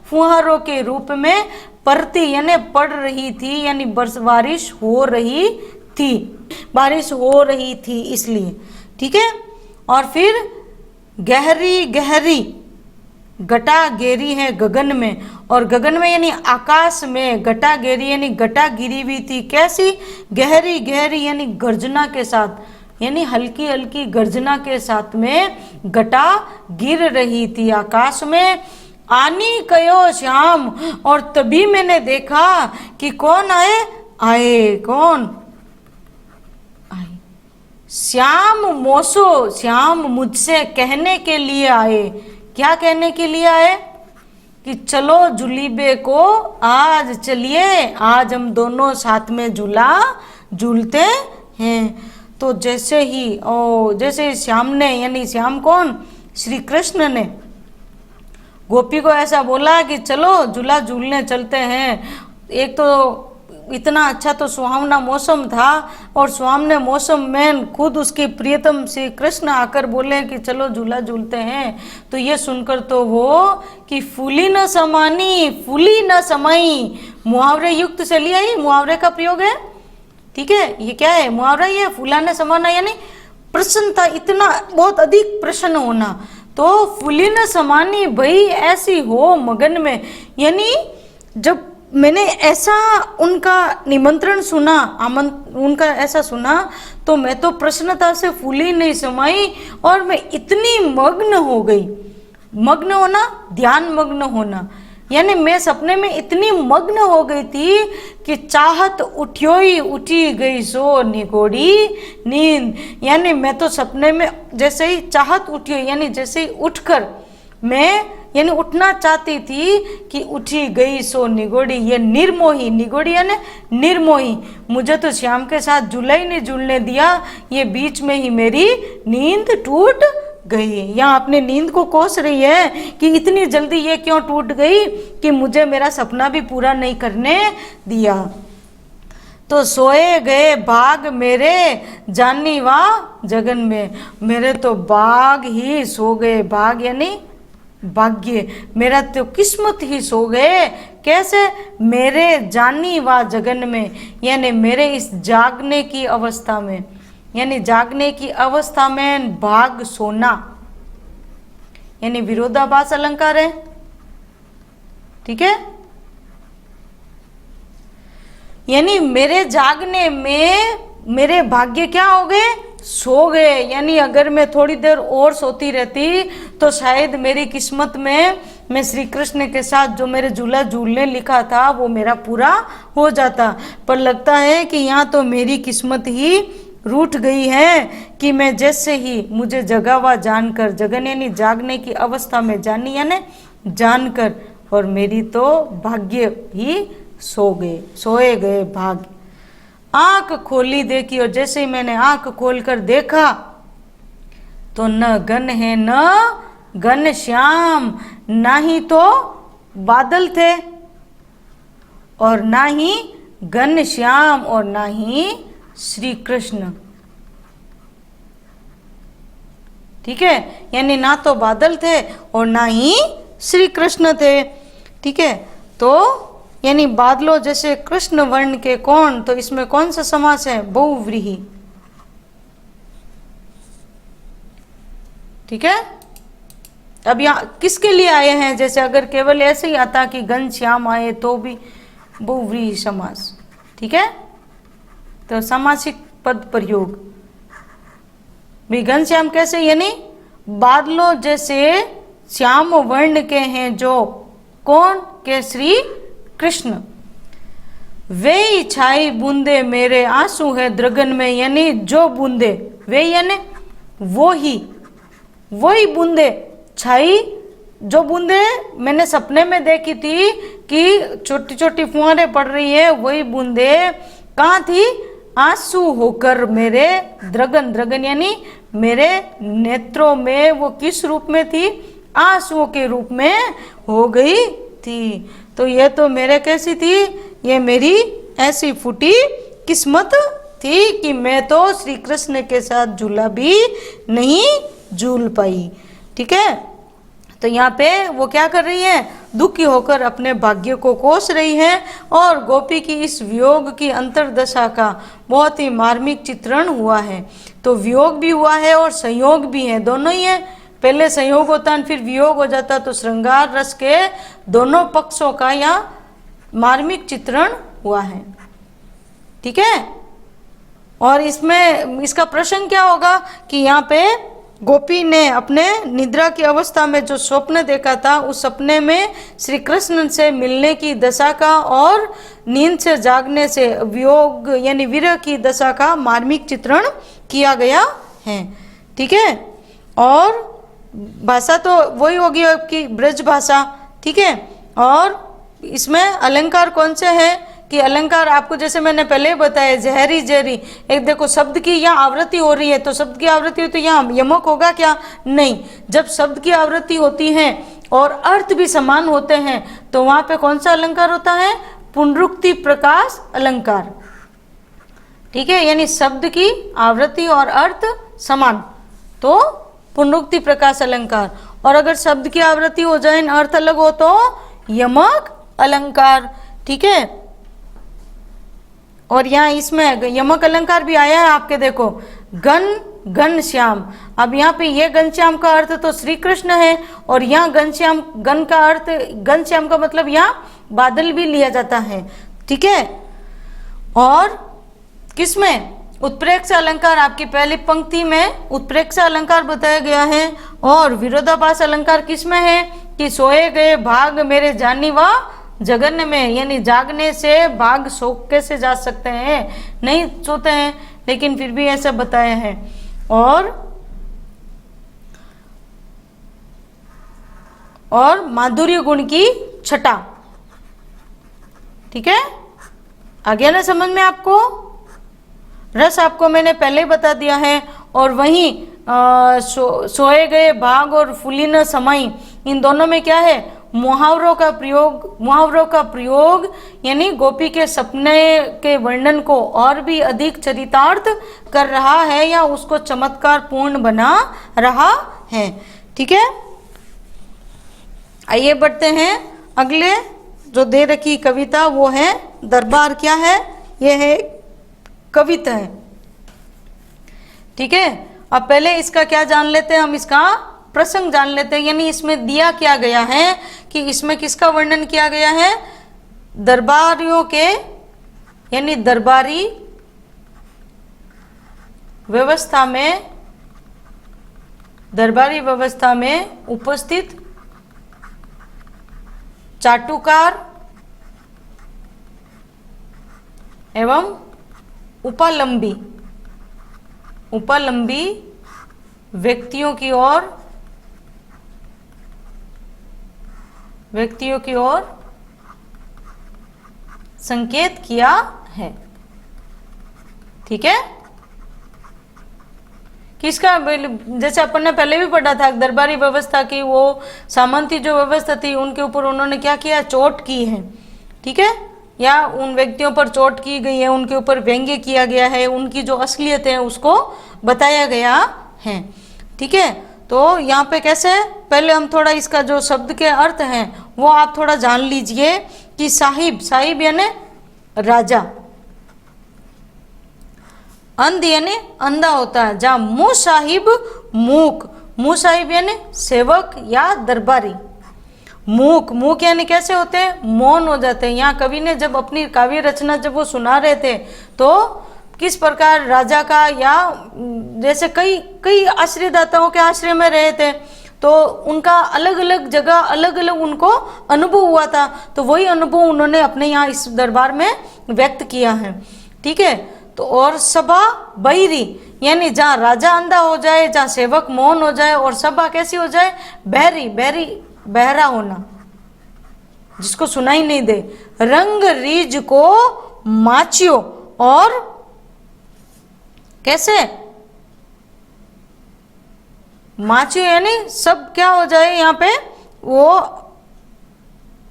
फुहारों के रूप में पड़ती यानी पड़ रही थी, यानी बारिश हो रही थी, बारिश हो रही थी इसलिए। ठीक है, और फिर गहरी गहरी घटा गेरी है गगन में, और गगन में यानी आकाश में घटा गेरी यानी घटा गिरी हुई थी। कैसी? गहरी गहरी यानी गर्जना के साथ, यानी हल्की हल्की गर्जना के साथ में घटा गिर रही थी आकाश में। आनी कयो श्याम, और तभी मैंने देखा कि कौन आए? आए कौन? आए श्याम मोसो, श्याम मुझसे कहने के लिए आए। क्या कहने के लिए आए? कि चलो जुलीबे को आज चलिए, आज हम दोनों साथ में झूला झूलते हैं। तो जैसे श्याम ने, यानी श्याम कौन? श्री कृष्ण ने गोपी को ऐसा बोला कि चलो झूला झूलने चलते हैं। एक तो इतना अच्छा तो सुहावना मौसम था, और सुहावने मौसम में खुद उसके प्रियतम श्री कृष्ण आकर बोले कि चलो झूला झूलते हैं। तो ये सुनकर तो वो कि फूली न समानी फूली न समाई, मुहावरे युक्त चली आई। मुहावरे का प्रयोग है। ठीक है, ये क्या है? मुहावरा। ये फूला न समाना यानी प्रसन्नता, इतना बहुत अधिक प्रसन्न होना। तो फूली न समानी भई ऐसी हो मगन में, यानी जब मैंने ऐसा उनका निमंत्रण सुना, उनका ऐसा सुना, तो मैं तो प्रसन्नता से फूली नहीं समाई और मैं इतनी मग्न हो गई। मग्न होना, ध्यान मग्न होना, यानी मैं सपने में इतनी मग्न हो गई थी कि चाहत उठी गई सो निगोड़ी नींद। यानी मैं तो सपने में जैसे ही चाहत उठी, यानी जैसे ही उठकर मैं यानी उठना चाहती थी कि उठी गई सो निगोड़ी, ये निर्मोही, निगोड़ी यानी निर्मोही, मुझे तो श्याम के साथ झूला ही नहीं झूलने दिया, ये बीच में ही मेरी नींद टूट गई। यहाँ अपने नींद को कोस रही है कि इतनी जल्दी ये क्यों टूट गई कि मुझे मेरा सपना भी पूरा नहीं करने दिया। तो सोए गए भाग मेरे जानी वा जगन में, मेरे तो बाग ही सो गए, भाग यानी भाग्य, मेरा तो किस्मत ही सो गए। कैसे? मेरे जानी वा जगन में, यानी मेरे इस जागने की अवस्था में, यानी जागने की अवस्था में भाग सोना, यानी विरोधाभास अलंकार है। ठीक है, यानी मेरे जागने में मेरे भाग्य क्या हो गए? सो गए। यानी अगर मैं थोड़ी देर और सोती रहती तो शायद मेरी किस्मत में मैं श्री कृष्ण के साथ जो मेरे झूला झूलने लिखा था वो मेरा पूरा हो जाता, पर लगता है कि यहाँ तो मेरी किस्मत ही रूठ गई है कि मैं जैसे ही मुझे जगा हुआ जानकर, जगन यानी जागने की अवस्था में, जानी यानी जानकर, और मेरी तो भाग्य ही सोए गए भाग। आंख खोली देखी, और जैसे ही मैंने आंख खोलकर देखा तो न गन है न घन श्याम, ना ही तो बादल थे और ना ही घन श्याम और ना ही श्री कृष्ण। ठीक है, यानी ना तो बादल थे और ना ही श्री कृष्ण थे। ठीक है, तो यानी बादलों जैसे कृष्ण वर्ण के कौन, तो इसमें कौन सा समास है? बहुव्रीहि। ठीक है, अब यहाँ किसके लिए आए हैं? जैसे अगर केवल ऐसे ही आता कि घनश्याम आए तो भी बहुव्रीहि समास। ठीक है, तो सामासिक पद प्रयोग भी घनश्याम कैसे, यानी बादलों जैसे श्याम वर्ण के हैं जो कौन के श्री कृष्ण। वे छाई बूंदे मेरे आंसू है द्रगन में, यानी जो बूंदे, वे यानी वो ही, वही बूंदे छाई, जो बूंदे मैंने सपने में देखी थी कि छोटी छोटी फुहारें पड़ रही है, वही बूंदे कहाँ थी? आंसू होकर मेरे द्रगन, द्रगन यानी मेरे नेत्रों में, वो किस रूप में थी? आंसुओं के रूप में हो गई थी। तो ये तो मेरे कैसी थी? ये मेरी ऐसी फूटी किस्मत थी कि मैं तो श्री कृष्ण के साथ झूला भी नहीं झूल पाई। ठीक है, तो यहाँ पे वो क्या कर रही है? दुखी होकर अपने भाग्य को कोस रही है, और गोपी की इस वियोग की अंतर्दशा का बहुत ही मार्मिक चित्रण हुआ है। तो वियोग भी हुआ है और संयोग भी है, दोनों ही है। पहले संयोग होता है फिर वियोग हो जाता, तो श्रृंगार रस के दोनों पक्षों का यहाँ मार्मिक चित्रण हुआ है। ठीक है, और इसमें इसका प्रसंग क्या होगा कि यहाँ पे गोपी ने अपने निद्रा की अवस्था में जो स्वप्न देखा था, उस सपने में श्री कृष्ण से मिलने की दशा का और नींद से जागने से वियोग यानी विरह की दशा का मार्मिक चित्रण किया गया है। ठीक है, और भाषा तो वही होगी आपकी ब्रज भाषा। ठीक है, और इसमें अलंकार कौन से हैं कि अलंकार आपको जैसे मैंने पहले बताया, जहरी जहरी, एक देखो शब्द की यहाँ आवृत्ति हो रही है, तो शब्द की आवृत्ति हो तो यहाँ यमक होगा क्या? नहीं। जब शब्द की आवृत्ति होती है और अर्थ भी समान होते हैं तो वहाँ पे कौन सा अलंकार होता है? पुनरुक्ति प्रकाश अलंकार। ठीक है, यानी शब्द की आवृत्ति और अर्थ समान तो पुनरुक्ति प्रकाश अलंकार, और अगर शब्द की आवृत्ति हो जाए अर्थ अलग हो तो यमक अलंकार। ठीक है, और यहाँ इसमें यमक अलंकार भी आया है आपके, देखो घन श्याम। अब यहाँ पे ये घनश्याम का अर्थ तो श्री कृष्ण है, और यहाँ घनश्याम, घन का अर्थ, घनश्याम का मतलब यहाँ बादल भी लिया जाता है। ठीक है, और किसमें? उत्प्रेक्षा अलंकार आपकी पहली पंक्ति में उत्प्रेक्षा अलंकार बताया गया है, और विरोधाभास अलंकार किसमें है कि सोए गए भाग मेरे जानी वा जगन में, यानी जागने से भाग सो कैसे जा सकते हैं? नहीं सोते हैं, लेकिन फिर भी ऐसा बताया है। और और माधुर्य गुण की छटा। ठीक है, आ गया ना समझ में आपको? रस आपको मैंने पहले ही बता दिया है। और वहीं सोए गए भाग और फूलिन समाई, इन दोनों में क्या है? मुहावरों का प्रयोग। मुहावरों का प्रयोग यानी गोपी के सपने के वर्णन को और भी अधिक चरितार्थ कर रहा है या उसको चमत्कार पूर्ण बना रहा है। ठीक है, आइए बढ़ते हैं अगले जो दे रखी कविता, वो है दरबार। क्या है? ये है कविता है। ठीक है, अब पहले इसका क्या जान लेते हैं, हम इसका प्रसंग जान लेते हैं। यानी इसमें दिया क्या गया है कि इसमें किसका वर्णन किया गया है? दरबारियों के, यानी दरबारी व्यवस्था में उपस्थित चाटुकार एवं उपालंबी व्यक्तियों की ओर संकेत किया है। ठीक है, किसका? जैसे अपन ने पहले भी पढ़ा था, दरबारी व्यवस्था की, वो सामंती जो व्यवस्था थी उनके ऊपर उन्होंने क्या किया? चोट की है। ठीक है, या उन व्यक्तियों पर चोट की गई है, उनके ऊपर व्यंग्य किया गया है, उनकी जो असलियत है उसको बताया गया है। ठीक है, तो यहाँ पे कैसे, पहले हम थोड़ा इसका जो शब्द के अर्थ हैं वो आप थोड़ा जान लीजिए कि साहिब यानी राजा, अंध यानी अंधा होता है, जहाँ मुँह साहिब यानी सेवक या दरबारी। मूक यानी कैसे होते हैं? मौन हो जाते हैं। यहाँ कवि ने जब अपनी काव्य रचना जब वो सुना रहे थे तो किस प्रकार राजा का, या जैसे कई आश्रयदाताओं के आश्रय में रहे थे तो उनका अलग अलग जगह अलग अलग उनको अनुभव हुआ था, तो वही अनुभव उन्होंने अपने यहाँ इस दरबार में व्यक्त किया है। ठीक है, तो और सभा बहिरी यानी जहाँ राजा अंधा हो जाए, जहाँ सेवक मौन हो जाए, और सभा कैसी हो जाए? बहरा होना, जिसको सुनाई नहीं दे। रंग रीज को माचियो, और कैसे? माचियो यानी सब क्या हो जाए यहाँ पे? वो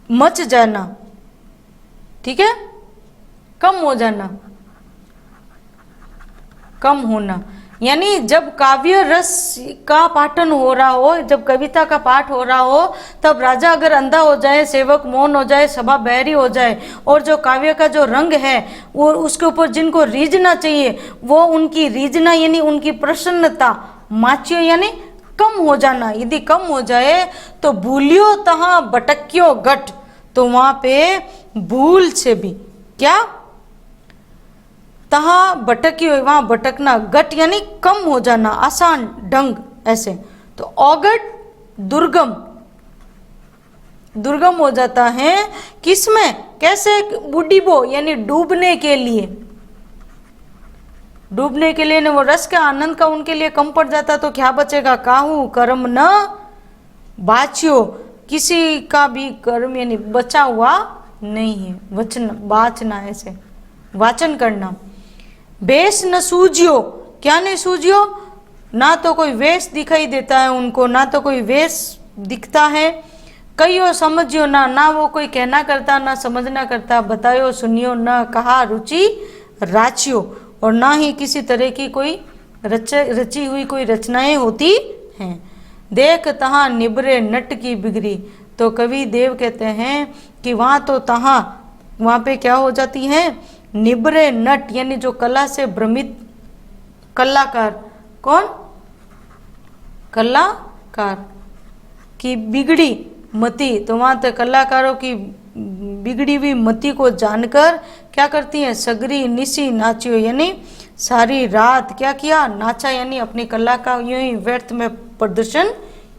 मच जाना। ठीक है, कम हो जाना, कम होना। यानी जब काव्य रस का पाठन हो रहा हो, जब कविता का पाठ हो रहा हो, तब राजा अगर अंधा हो जाए, सेवक मौन हो जाए, सभा बहरी हो जाए, और जो काव्य का जो रंग है वो उसके ऊपर जिनको रीझना चाहिए वो उनकी रीझना यानी उनकी प्रसन्नता, माचियो यानी कम हो जाना, यदि कम हो जाए तो भूलियो तहाँ भटक्यो गट, तो वहां पे भूल से भी क्या? तहाँ भटकी, वहां भटकना, गट यानी कम हो जाना, आसान ढंग ऐसे। तो औगट दुर्गम हो जाता है, किसमें? कैसे? बुढ़ीबो यानी डूबने के लिए ना, वो रस के आनंद का उनके लिए कम पड़ जाता तो क्या बचेगा? काहू कर्म न बाचियो, किसी का भी कर्म यानी बचा हुआ नहीं है। बाचना ऐसे वाचन करना। बेस न सूझियो, क्या नहीं सूझियो? ना तो कोई वेश दिखाई देता है उनको, ना तो कोई वेश दिखता है। कहियो समझियो ना वो कोई कहना करता, ना समझना करता। बतायो सुनियो न कहा रुचि राचियो, और ना ही किसी तरह की कोई रची हुई कोई रचनाएं होती हैं। देख तहाँ निबरे नट की बिगड़ी, तो कवि देव कहते हैं कि वहाँ पे क्या हो जाती है? निबरे नट यानी जो कला से भ्रमित कलाकार, कौन? कलाकार की बिगड़ी मति, तो वहां तक कलाकारों की बिगड़ी हुई मति को जानकर क्या करती है? सगरी निसी नाचियो, यानी सारी रात क्या किया? नाचा, यानी अपनी कला का यूं ही व्यर्थ में प्रदर्शन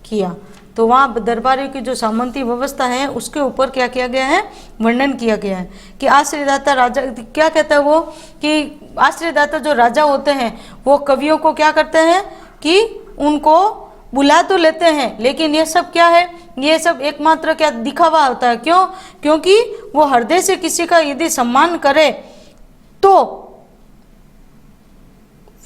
किया। तो वहाँ दरबारियों की जो सामंती व्यवस्था है उसके ऊपर क्या किया गया है? वर्णन किया गया है कि आश्रयदाता राजा, क्या कहता है वो कि आश्रयदाता जो राजा होते हैं वो कवियों को क्या करते हैं कि उनको बुला तो लेते हैं, लेकिन ये सब क्या है? ये सब एकमात्र क्या दिखावा होता है। क्यों? क्योंकि वो हृदय से किसी का यदि सम्मान करे तो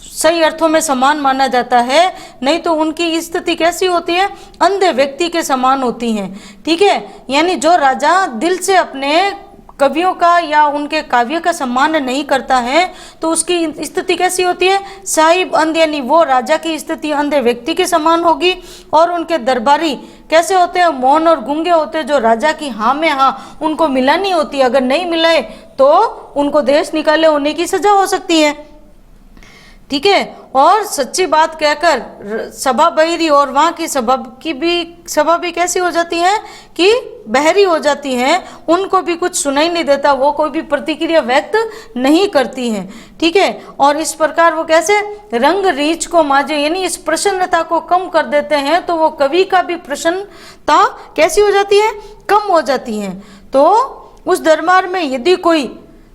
सही अर्थों में समान माना जाता है, नहीं तो उनकी स्थिति कैसी होती है? अंधे व्यक्ति के समान होती है। ठीक है, यानी जो राजा दिल से अपने कवियों का या उनके काव्य का सम्मान नहीं करता है तो उसकी स्थिति कैसी होती है? साहिब अंध, यानी वो राजा की स्थिति अंधे व्यक्ति के समान होगी। और उनके दरबारी कैसे होते हैं? मौन और गूंगे होते हैं, जो राजा की हाँ में हाँ उनको मिलानी होती है। अगर नहीं मिलाए तो उनको देश निकाले होने की सजा हो सकती है। ठीक है, और सच्ची बात कहकर सभा बहिरी और वहाँ की सभा भी कैसी हो जाती है कि बहरी हो जाती है, उनको भी कुछ सुनाई नहीं देता, वो कोई भी प्रतिक्रिया व्यक्त नहीं करती हैं। ठीक है, और इस प्रकार वो कैसे रंग रीछ को माजे, यानी इस प्रसन्नता को कम कर देते हैं, तो वो कवि का भी प्रसन्नता कैसी हो जाती है? कम हो जाती है। तो उस दरबार में यदि कोई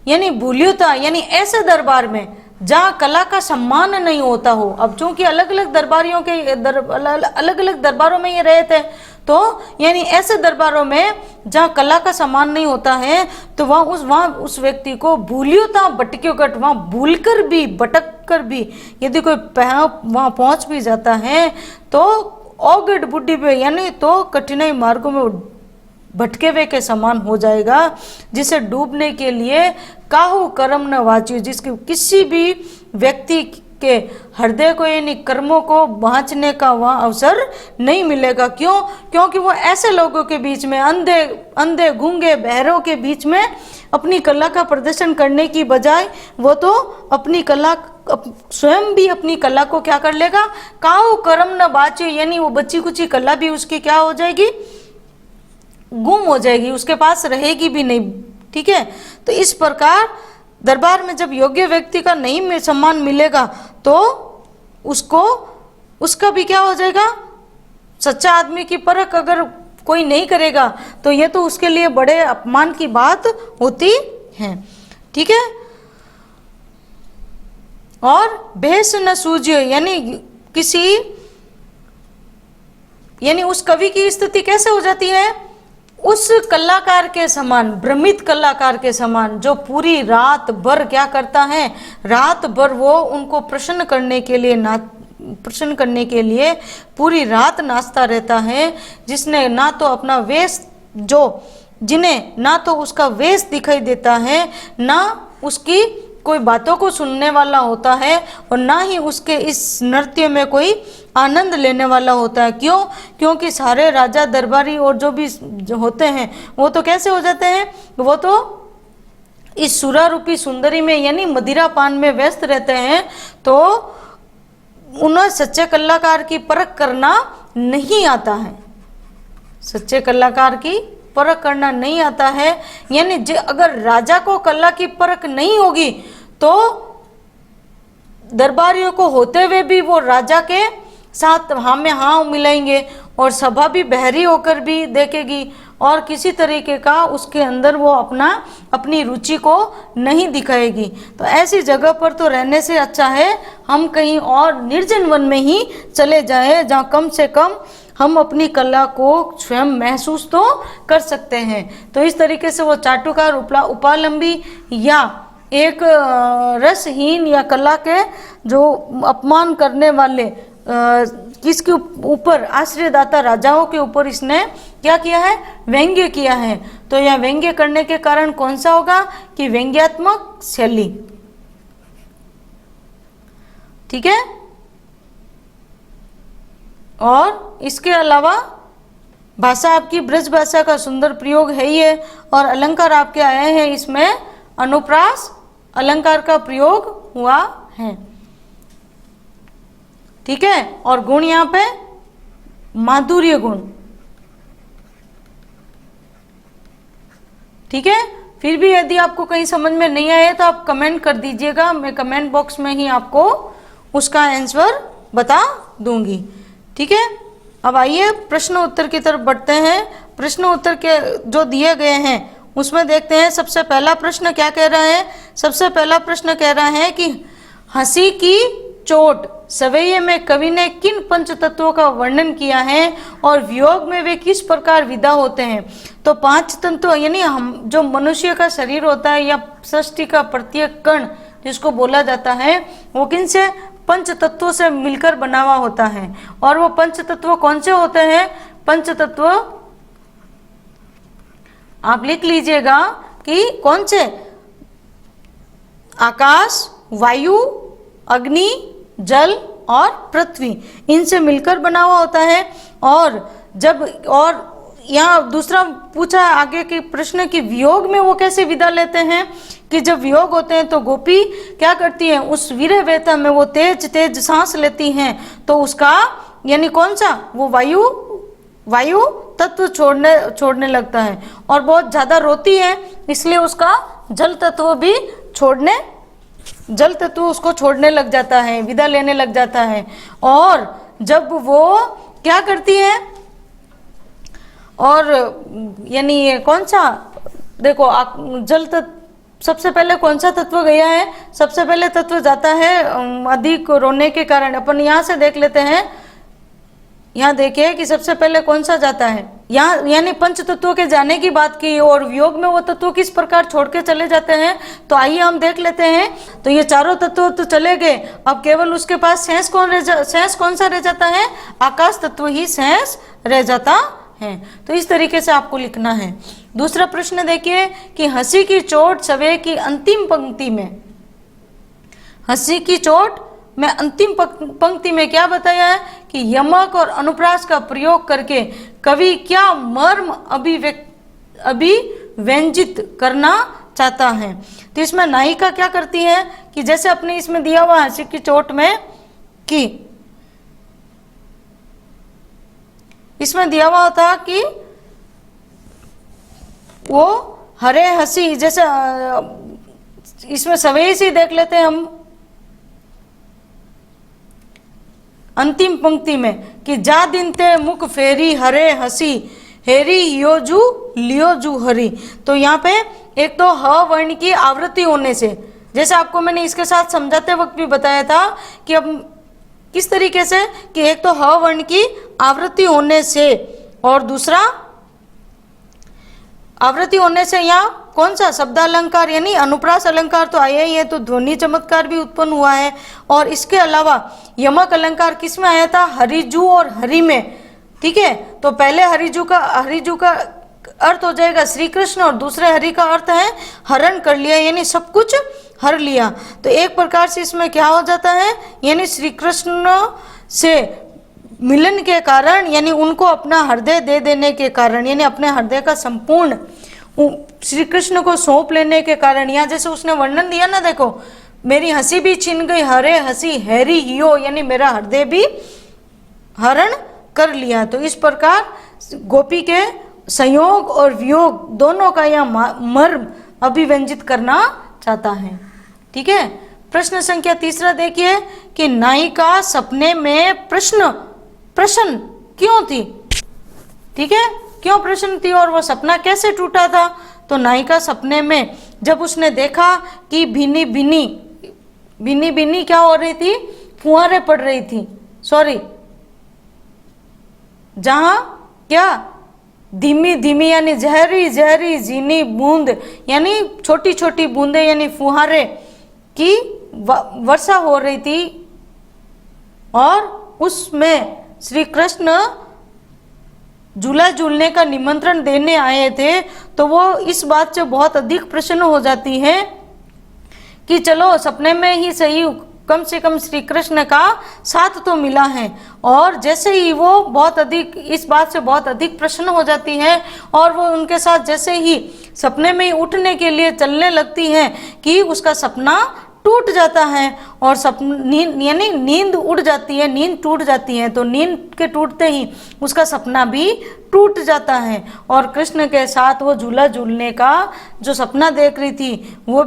यानी भूल्योता, यानी ऐसे दरबार में जहाँ कला का सम्मान नहीं होता हो। अब चूंकि अलग अलग दरबारियों के अलग अलग दरबारों में ये रहे थे, तो यानी ऐसे दरबारों में जहाँ कला का सम्मान नहीं होता है तो वहाँ उस व्यक्ति को भूल्योता भटक्योकट, वहाँ भूल कर भी भटक कर भी यदि कोई वहाँ पहुँच भी जाता है तो औगड बुद्धि पे, यानी तो कठिनाई मार्गों में भटके हुए के समान हो जाएगा, जिसे डूबने के लिए काहू कर्म न वाचियो, जिसके किसी भी व्यक्ति के हृदय को यानी कर्मों को बाँचने का वहाँ अवसर नहीं मिलेगा। क्यों? क्योंकि वो ऐसे लोगों के बीच में, अंधे गूंगे बहरों के बीच में अपनी कला का प्रदर्शन करने की बजाय वो तो अपनी कला स्वयं भी अपनी कला को क्या कर लेगा? काहू कर्म न बाचियो, यानी वो बची कुची कला भी उसकी क्या हो जाएगी? गुम हो जाएगी, उसके पास रहेगी भी नहीं। ठीक है, तो इस प्रकार दरबार में जब योग्य व्यक्ति का नहीं सम्मान मिलेगा तो उसका भी क्या हो जाएगा? सच्चा आदमी की परख अगर कोई नहीं करेगा तो ये तो उसके लिए बड़े अपमान की बात होती है। ठीक है, और भेष न सूझियो, यानी उस कवि की स्थिति कैसे हो जाती है? उस कलाकार के समान, भ्रमित कलाकार के समान, जो पूरी रात भर क्या करता है? रात भर वो उनको प्रसन्न करने के लिए पूरी रात नाचता रहता है, जिसने ना तो अपना वेश जिन्हें ना तो उसका वेश दिखाई देता है, ना उसकी कोई बातों को सुनने वाला होता है, और ना ही उसके इस नृत्य में कोई आनंद लेने वाला होता है। क्यों? क्योंकि सारे राजा दरबारी और जो होते हैं वो तो कैसे हो जाते हैं? वो तो इस सुरा रूपी सुंदरी में यानी मदिरा पान में व्यस्त रहते हैं, तो उन्हें सच्चे कलाकार की परख करना नहीं आता है। सच्चे कलाकार की परख करना नहीं आता है, यानी अगर राजा को कला की परख नहीं होगी तो दरबारियों को होते हुए भी वो राजा के साथ हाँ में हाँ मिलाएंगे, और सभा भी बहरी होकर भी देखेगी, और किसी तरीके का उसके अंदर वो अपनी रुचि को नहीं दिखाएगी। तो ऐसी जगह पर तो रहने से अच्छा है हम कहीं और निर्जन वन में ही चले जाएं, जहाँ कम से कम हम अपनी कला को स्वयं महसूस तो कर सकते हैं। तो इस तरीके से वो चाटुकार, उपालंबी या एक रसहीन या कला के जो अपमान करने वाले किसके ऊपर? आश्रयदाता राजाओं के ऊपर इसने क्या किया है? व्यंग्य किया है। तो यह व्यंग्य करने के कारण कौन सा होगा कि व्यंग्यात्मक शैली। ठीक है, और इसके अलावा भाषा आपकी ब्रज भाषा का सुंदर प्रयोग है ही है, और अलंकार आपके आए हैं, इसमें अनुप्रास अलंकार का प्रयोग हुआ है। ठीक है, और गुण यहाँ पे माधुर्य गुण। ठीक है, फिर भी यदि आपको कहीं समझ में नहीं आया तो आप कमेंट कर दीजिएगा, मैं कमेंट बॉक्स में ही आपको उसका आंसर बता दूंगी। ठीक है, अब आइए प्रश्न उत्तर की तरफ बढ़ते हैं। प्रश्न उत्तर के जो दिए गए हैं उसमें देखते हैं। सबसे पहला प्रश्न क्या कह रहा है? सबसे पहला प्रश्न कह रहा है कि हंसी की चोट सवैये में कवि ने किन पंच तत्वों का वर्णन किया है और वियोग में वे किस प्रकार विदा होते हैं। तो 5 तत्व यानी हम जो मनुष्य का शरीर होता है या सृष्टि का प्रत्येक कण जिसको बोला जाता है वो किन से पंच तत्वों से मिलकर बना हुआ होता है। और वो पंच तत्व कौन से होते हैं? पंच तत्व आप लिख लीजिएगा कि कौन से? आकाश, वायु, अग्नि, जल और पृथ्वी, इनसे मिलकर बना हुआ होता है। और यहाँ दूसरा पूछा आगे के प्रश्न कि वियोग में वो कैसे विदा लेते हैं, कि जब वियोग होते हैं तो गोपी क्या करती है, उस वीर्य वेता में वो तेज तेज सांस लेती हैं, तो उसका यानी कौन सा, वो वायु तत्व छोड़ने लगता है और बहुत ज्यादा रोती है, इसलिए उसका जल तत्व उसको छोड़ने लग जाता है, विदा लेने लग जाता है। और जब वो क्या करती है, और यानी कौन सा, देखो जल तत्व सबसे पहले कौन सा तत्व गया है? सबसे पहले तत्व जाता है अधिक रोने के कारण। अपन यहाँ से देख लेते हैं, यहाँ देखिए कि सबसे पहले कौन सा जाता है। यहाँ यानी पंच तत्वों के जाने की बात की और वियोग में वो तत्व किस प्रकार छोड़ के चले जाते हैं, तो आइए हम देख लेते हैं। तो ये चारों तत्व तो चले गए, अब केवल उसके पास शेष कौन सा रह जाता है? आकाश तत्व ही शेष रह जाता है। तो इस तरीके से आपको लिखना है। दूसरा प्रश्न देखिए कि हंसी की चोट सवे की अंतिम पंक्ति में, हंसी की चोट में अंतिम पंक्ति में क्या बताया है कि यमक और अनुप्रास का प्रयोग करके कवि क्या मर्म अभिव्यंजित करना चाहता है। तो इसमें नायिका क्या करती है कि जैसे अपने इसमें दिया हुआ हंसी की चोट में कि इसमें दिया हुआ था कि वो हरे हंसी, जैसे इसमें सवेई से देख लेते हैं हम अंतिम पंक्ति में कि जा दिन ते मुख फेरी हरे हंसी हेरी योजू लियोजू हरी। तो यहाँ पे एक तो ह वर्ण की आवृत्ति होने से, जैसे आपको मैंने इसके साथ समझाते वक्त भी बताया था कि अब किस तरीके से कि एक तो ह वर्ण की आवृत्ति होने से और दूसरा आवृत्ति होने से यहाँ कौन सा शब्दालंकार यानी अनुप्रास अलंकार तो आया ही है, तो ध्वनि चमत्कार भी उत्पन्न हुआ है। और इसके अलावा यमक अलंकार किस में आया था? हरिजू और हरि में। ठीक है, तो पहले हरिजू का अर्थ हो जाएगा श्री कृष्ण और दूसरे हरि का अर्थ है हरण कर लिया, यानी सब कुछ हर लिया। तो एक प्रकार से इसमें क्या हो जाता है, यानी श्री कृष्ण से मिलन के कारण, यानी उनको अपना हृदय दे देने के कारण, यानी अपने हृदय का संपूर्ण श्री कृष्ण को सौंप लेने के कारण, यहाँ जैसे उसने वर्णन दिया ना, देखो मेरी हंसी भी छिन गई हरे हंसी हैरी हियो, यानी मेरा हृदय भी हरण कर लिया। तो इस प्रकार गोपी के संयोग और वियोग दोनों का यह मर्म अभिव्यंजित करना चाहता है। ठीक है, प्रश्न संख्या 3 देखिए कि नायिका सपने में प्रश्न क्यों थी। ठीक है, क्यों प्रश्न थी और वो सपना कैसे टूटा था। तो नायिका सपने में जब उसने देखा कि भीनी भीनी क्या हो रही थी, फुहारे पड़ रही थी, जहां क्या धीमी धीमी यानी जहरी जहरी झीनी बूंद, यानी छोटी छोटी बूंदे यानी फुहारे की वर्षा हो रही थी और उसमें श्री कृष्ण झूला झूलने का निमंत्रण देने आए थे। तो वो इस बात से बहुत अधिक प्रसन्न हो जाती है कि चलो सपने में ही सही, कम से कम श्री कृष्ण का साथ तो मिला है। और जैसे ही वो बहुत अधिक इस बात से बहुत अधिक प्रसन्न हो जाती है और वो उनके साथ जैसे ही सपने में ही उठने के लिए चलने लगती है कि उसका सपना टूट जाता है और यानी नींद उड़ जाती है, नींद टूट जाती है। तो नींद के टूटते ही उसका सपना भी टूट जाता है और कृष्ण के साथ वो झूला झूलने का जो सपना देख रही थी वो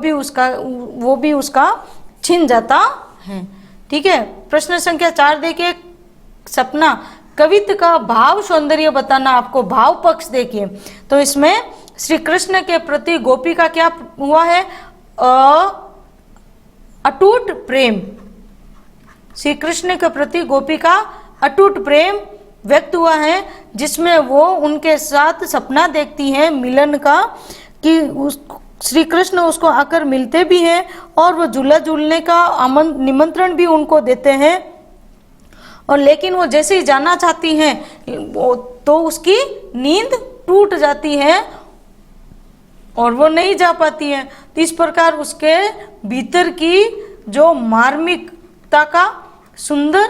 भी उसका छिन जाता है। ठीक है, प्रश्न संख्या 4 देखिए, सपना कवित्व का भाव सौंदर्य बताना, आपको भाव पक्ष देखिए। तो इसमें श्री कृष्ण के प्रति गोपी का क्या हुआ है, अटूट प्रेम, श्री कृष्ण के प्रति गोपी का अटूट प्रेम व्यक्त हुआ है, जिसमें वो उनके साथ सपना देखती हैं मिलन का, कि उस श्री कृष्ण उसको आकर मिलते भी हैं और वो झूला झूलने का निमंत्रण भी उनको देते हैं। और लेकिन वो जैसे ही जाना चाहती हैं तो उसकी नींद टूट जाती है और वो नहीं जा पाती है। तो इस प्रकार उसके भीतर की जो मार्मिकता का सुंदर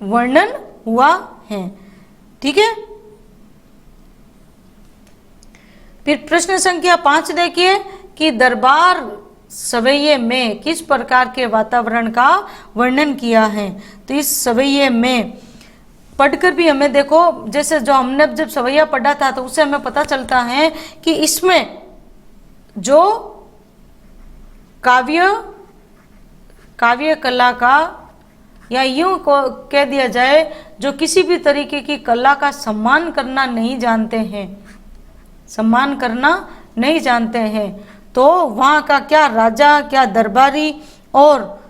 वर्णन हुआ है। ठीक है, फिर प्रश्न संख्या 5 देखिए कि दरबार सवैये में किस प्रकार के वातावरण का वर्णन किया है। तो इस सवैये में पढ़कर भी हमें देखो, जैसे जो हमने जब सवैया पढ़ा था तो उससे हमें पता चलता है कि इसमें जो काव्य कला का, या यूं कह दिया जाए जो किसी भी तरीके की कला का सम्मान करना नहीं जानते हैं, तो वहाँ का क्या राजा, क्या दरबारी और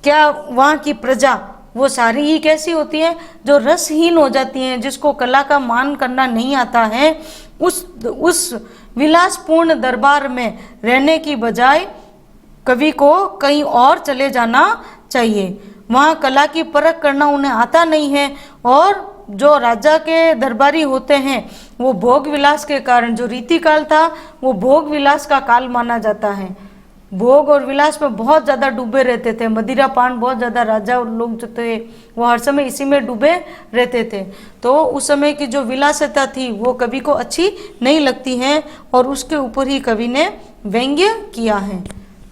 क्या वहाँ की प्रजा, वो सारी ही कैसी होती है, जो रसहीन हो जाती हैं, जिसको कला का मान करना नहीं आता है। उस विलासपूर्ण दरबार में रहने की बजाय कवि को कहीं और चले जाना चाहिए। वहाँ कला की परख करना उन्हें आता नहीं है, और जो राजा के दरबारी होते हैं वो भोग विलास के कारण, जो रीति काल था वो भोग विलास का काल माना जाता है। भोग और विलास में बहुत ज़्यादा डूबे रहते थे, मदिरा पान बहुत ज़्यादा राजा और लोग जो थे वो हर समय इसी में डूबे रहते थे। तो उस समय की जो विलासिता थी वो कवि को अच्छी नहीं लगती है, और उसके ऊपर ही कवि ने व्यंग्य किया है।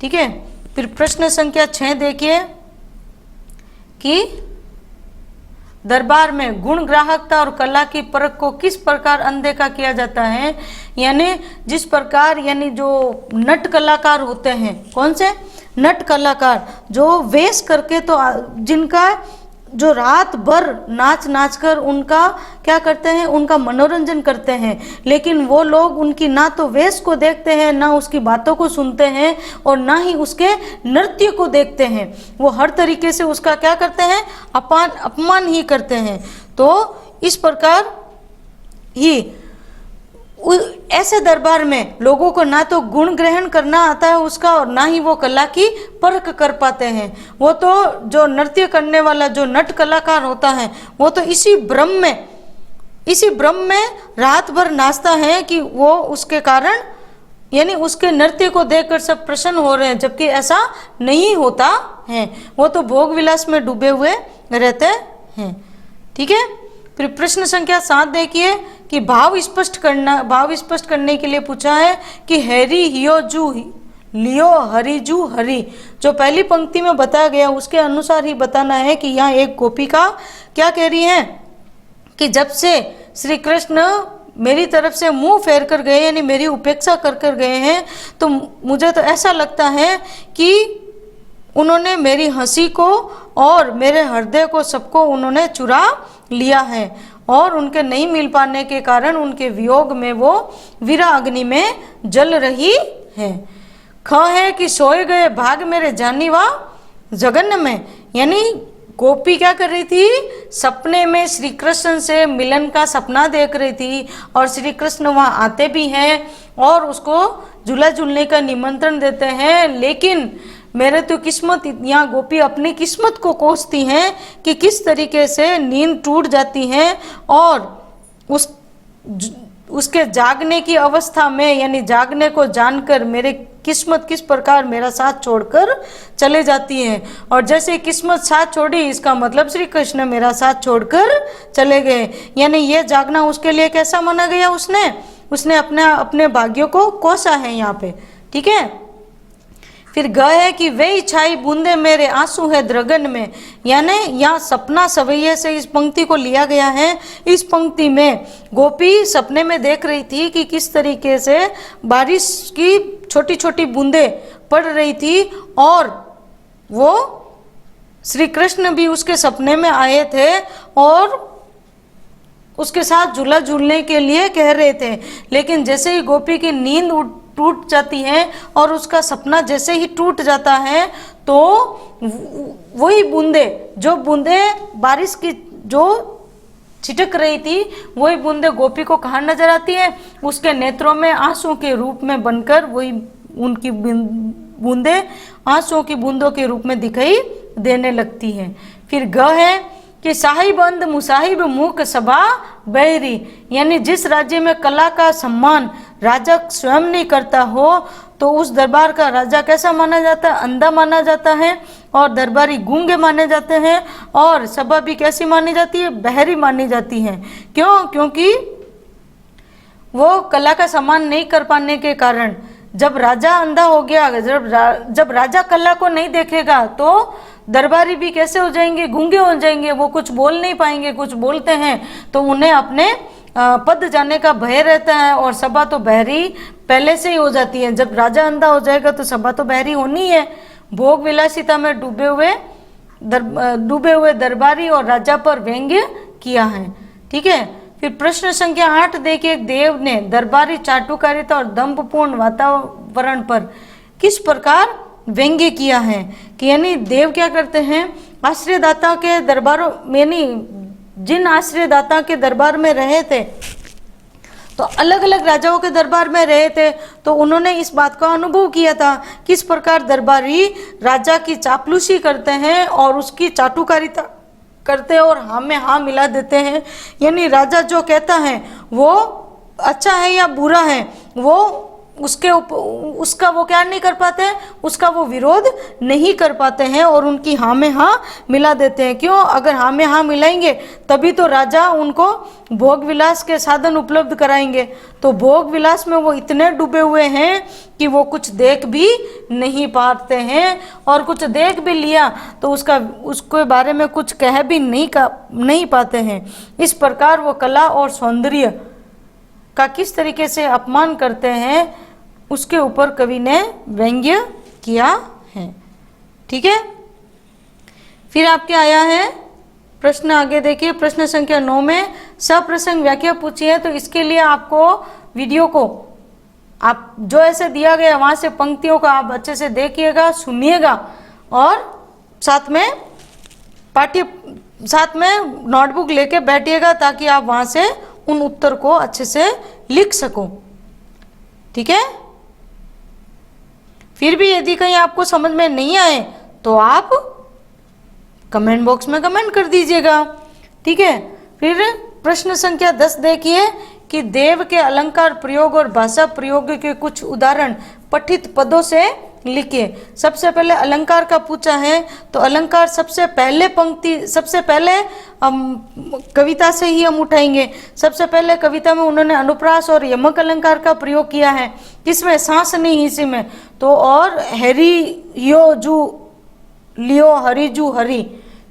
ठीक है, फिर प्रश्न संख्या 6 देखिए कि दरबार में गुण ग्राहकता और कला की परख को किस प्रकार अनदेखा किया जाता है। यानी जिस प्रकार, यानी जो नट कलाकार होते हैं, कौन से नट कलाकार, जो वेश करके, तो जिनका जो रात भर नाच कर उनका क्या करते हैं, उनका मनोरंजन करते हैं, लेकिन वो लोग उनकी ना तो वेश को देखते हैं, ना उसकी बातों को सुनते हैं, और ना ही उसके नृत्य को देखते हैं। वो हर तरीके से उसका क्या करते हैं, अपमान ही करते हैं। तो इस प्रकार ही ऐसे दरबार में लोगों को ना तो गुण ग्रहण करना आता है उसका, और ना ही वो कला की परख कर पाते हैं। वो तो जो नृत्य करने वाला जो नट कलाकार होता है वो तो इसी भ्रम में रात भर नाचता है कि वो उसके कारण, यानी उसके नृत्य को देखकर सब प्रसन्न हो रहे हैं, जबकि ऐसा नहीं होता है। वो तो भोग विलास में डूबे हुए रहते हैं। ठीक है, फिर प्रश्न संख्या 7 देखिए कि भाव स्पष्ट करने के लिए पूछा है कि हैरी हियो जू लियो हरि जू हरि। जो पहली पंक्ति में बताया गया उसके अनुसार ही बताना है कि यहाँ एक गोपिका क्या कह रही है कि जब से श्री कृष्ण मेरी तरफ से मुंह फेर कर गए, यानी मेरी उपेक्षा कर गए हैं, तो मुझे तो ऐसा लगता है कि उन्होंने मेरी हंसी को और मेरे हृदय को सबको उन्होंने चुरा लिया है, और उनके नहीं मिल पाने के कारण उनके वियोग में वो वीरा अग्नि में जल रही है। ख है कि सोए गए भाग मेरे जानीवा जगन में, यानी गोपी क्या कर रही थी, सपने में श्री कृष्ण से मिलन का सपना देख रही थी, और श्री कृष्ण वहाँ आते भी हैं और उसको झूला झूलने का निमंत्रण देते हैं। लेकिन मेरे तो किस्मत, यहाँ गोपी अपनी किस्मत को कोसती हैं कि किस तरीके से नींद टूट जाती है, और उसके जागने की अवस्था में, यानी जागने को जानकर मेरे किस्मत किस प्रकार मेरा साथ छोड़कर चले जाती है। और जैसे किस्मत साथ छोड़ी, इसका मतलब श्री कृष्ण मेरा साथ छोड़कर चले गए, यानी ये जागना उसके लिए कैसा माना गया, उसने अपने भाग्यों को कोसा है यहाँ पे। ठीक है, फिर ग है कि वे इच्छाई बूंदे मेरे आंसू है द्रगन में, यानी यहाँ सपना सवैये से इस पंक्ति को लिया गया है। इस पंक्ति में गोपी सपने में देख रही थी कि किस तरीके से बारिश की छोटी छोटी बूंदें पड़ रही थी, और वो श्री कृष्ण भी उसके सपने में आए थे और उसके साथ झूला झूलने के लिए कह रहे थे। लेकिन जैसे ही गोपी की नींद टूट जाती है और उसका सपना जैसे ही टूट जाता है, तो वही बूंदे, जो बूंदे बारिश की जो छिटक रही थी, वही बूंदे गोपी को कहाँ नजर आती है? उसके नेत्रों में आंसू के रूप में बनकर वही उनकी बूंदे आंसुओं की बूंदों के रूप में दिखाई देने लगती हैं। फिर ग है कि साहिबंद मुसाहिब मूक सभा बहरी, यानी जिस राज्य में कला का सम्मान राजा स्वयं नहीं करता हो तो उस दरबार का राजा कैसा माना जाता है? अंधा माना जाता है, और दरबारी गूंगे माने जाते हैं, और सभा भी कैसी मानी जाती है? बहरी मानी जाती है। क्यों? क्योंकि वो कला का सम्मान नहीं कर पाने के कारण। जब राजा अंधा हो गया, जब राजा कला को नहीं देखेगा तो दरबारी भी कैसे हो जाएंगे? गूंगे हो जाएंगे, वो कुछ बोल नहीं पाएंगे। कुछ बोलते हैं तो उन्हें अपने पद जाने का भय रहता है, और सभा तो बहरी पहले से ही हो जाती है। जब राजा अंधा हो जाएगा तो सभा तो बहरी होनी है। भोग विलासिता में डूबे हुए दरबारी और राजा पर व्यंग्य किया है। ठीक है। फिर प्रश्न संख्या 8 देखिए, देव ने दरबारी चाटुकारिता और दंभपूर्ण वातावरण पर किस प्रकार व्यंग्य किया है? कि यानी देव क्या करते हैं? आश्रयदाता के दरबारों में, जिन आश्रयदाता के दरबार में रहे थे, तो अलग अलग राजाओं के दरबार में रहे थे, तो उन्होंने इस बात का अनुभव किया था किस प्रकार दरबारी राजा की चापलूसी करते हैं और उसकी चाटुकारिता करते हैं और हाँ में हाँ मिला देते हैं। यानी राजा जो कहता है वो अच्छा है या बुरा है, वो उसका वो क्या नहीं कर पाते हैं? उसका वो विरोध नहीं कर पाते हैं और उनकी हाँ में हाँ मिला देते हैं। क्यों? अगर हाँ में हाँ मिलाएंगे तभी तो राजा उनको भोग विलास के साधन उपलब्ध कराएंगे। तो भोग विलास में वो इतने डूबे हुए हैं कि वो कुछ देख भी नहीं पाते हैं, और कुछ देख भी लिया तो उसके बारे में कुछ कह भी नहीं पाते हैं। इस प्रकार वो कला और सौंदर्य का किस तरीके से अपमान करते हैं, उसके ऊपर कवि ने व्यंग्य किया है। ठीक है। फिर आपके आया है प्रश्न, आगे देखिए प्रश्न संख्या 9 में सप्रसंग व्याख्या पूछी है। तो इसके लिए आपको वीडियो को आप जो ऐसे दिया गया वहां से पंक्तियों को आप अच्छे से देखिएगा, सुनिएगा, और साथ में नोटबुक लेके बैठिएगा ताकि आप वहां से उन उत्तर को अच्छे से लिख सको। ठीक है। फिर भी यदि कहीं आपको समझ में नहीं आए तो आप कमेंट बॉक्स में कमेंट कर दीजिएगा। ठीक है। फिर प्रश्न संख्या 10 देखिए कि देव के अलंकार प्रयोग और भाषा प्रयोग के कुछ उदाहरण पठित पदों से लिखिए। सबसे पहले अलंकार का पूछा है, तो अलंकार सबसे पहले कविता से ही हम उठाएंगे। सबसे पहले कविता में उन्होंने अनुप्रास और यमक अलंकार का प्रयोग किया है। किसमें? सांस नहीं हिस्से में। तो और हरि यो जू लियो हरि जू हरि।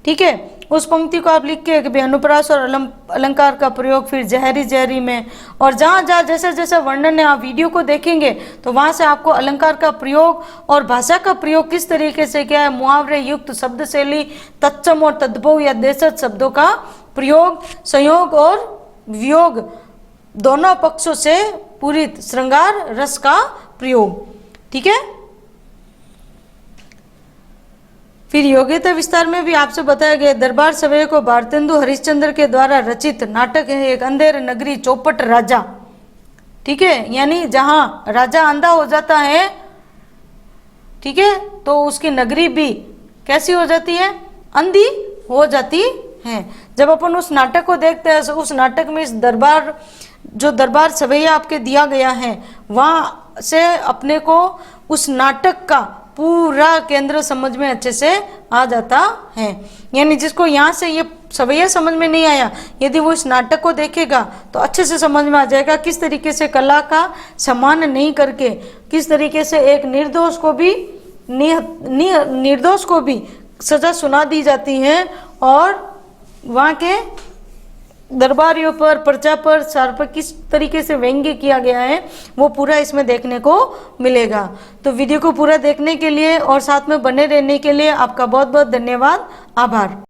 ठीक है। उस पंक्ति को आप लिख के कि अनुप्रास और अलंकार का प्रयोग, फिर जहरी जहरी में, और जहाँ जैसे जैसे वर्णन है आप वीडियो को देखेंगे तो वहाँ से आपको अलंकार का प्रयोग और भाषा का प्रयोग किस तरीके से किया है, मुहावरे युक्त शब्द शैली, तत्सम और तद्भव या देशज शब्दों का प्रयोग, संयोग और वियोग दोनों पक्षों से पूरित श्रृंगार रस का प्रयोग। ठीक है। फिर योग्यता विस्तार में भी आपसे बताया गया, दरबार सभा को भारतेंदु हरिश्चंद्र के द्वारा रचित नाटक है एक अंधेर नगरी चौपट राजा। ठीक है। यानी जहां राजा अंधा हो जाता है, ठीक है, तो उसकी नगरी भी कैसी हो जाती है? अंधी हो जाती है। जब अपन उस नाटक को देखते हैं, उस नाटक में इस दरबार सभैया आपके दिया गया है, वहां से अपने को उस नाटक का पूरा केंद्र समझ में अच्छे से आ जाता है। यानी जिसको यहाँ से ये सवैया समझ में नहीं आया, यदि वो इस नाटक को देखेगा तो अच्छे से समझ में आ जाएगा किस तरीके से कला का सम्मान नहीं करके किस तरीके से एक निर्दोष को भी सजा सुना दी जाती है, और वहाँ के दरबारियों पर, प्रजा पर, सार पर किस तरीके से व्यंग्य किया गया है वो पूरा इसमें देखने को मिलेगा। तो वीडियो को पूरा देखने के लिए और साथ में बने रहने के लिए आपका बहुत बहुत धन्यवाद, आभार।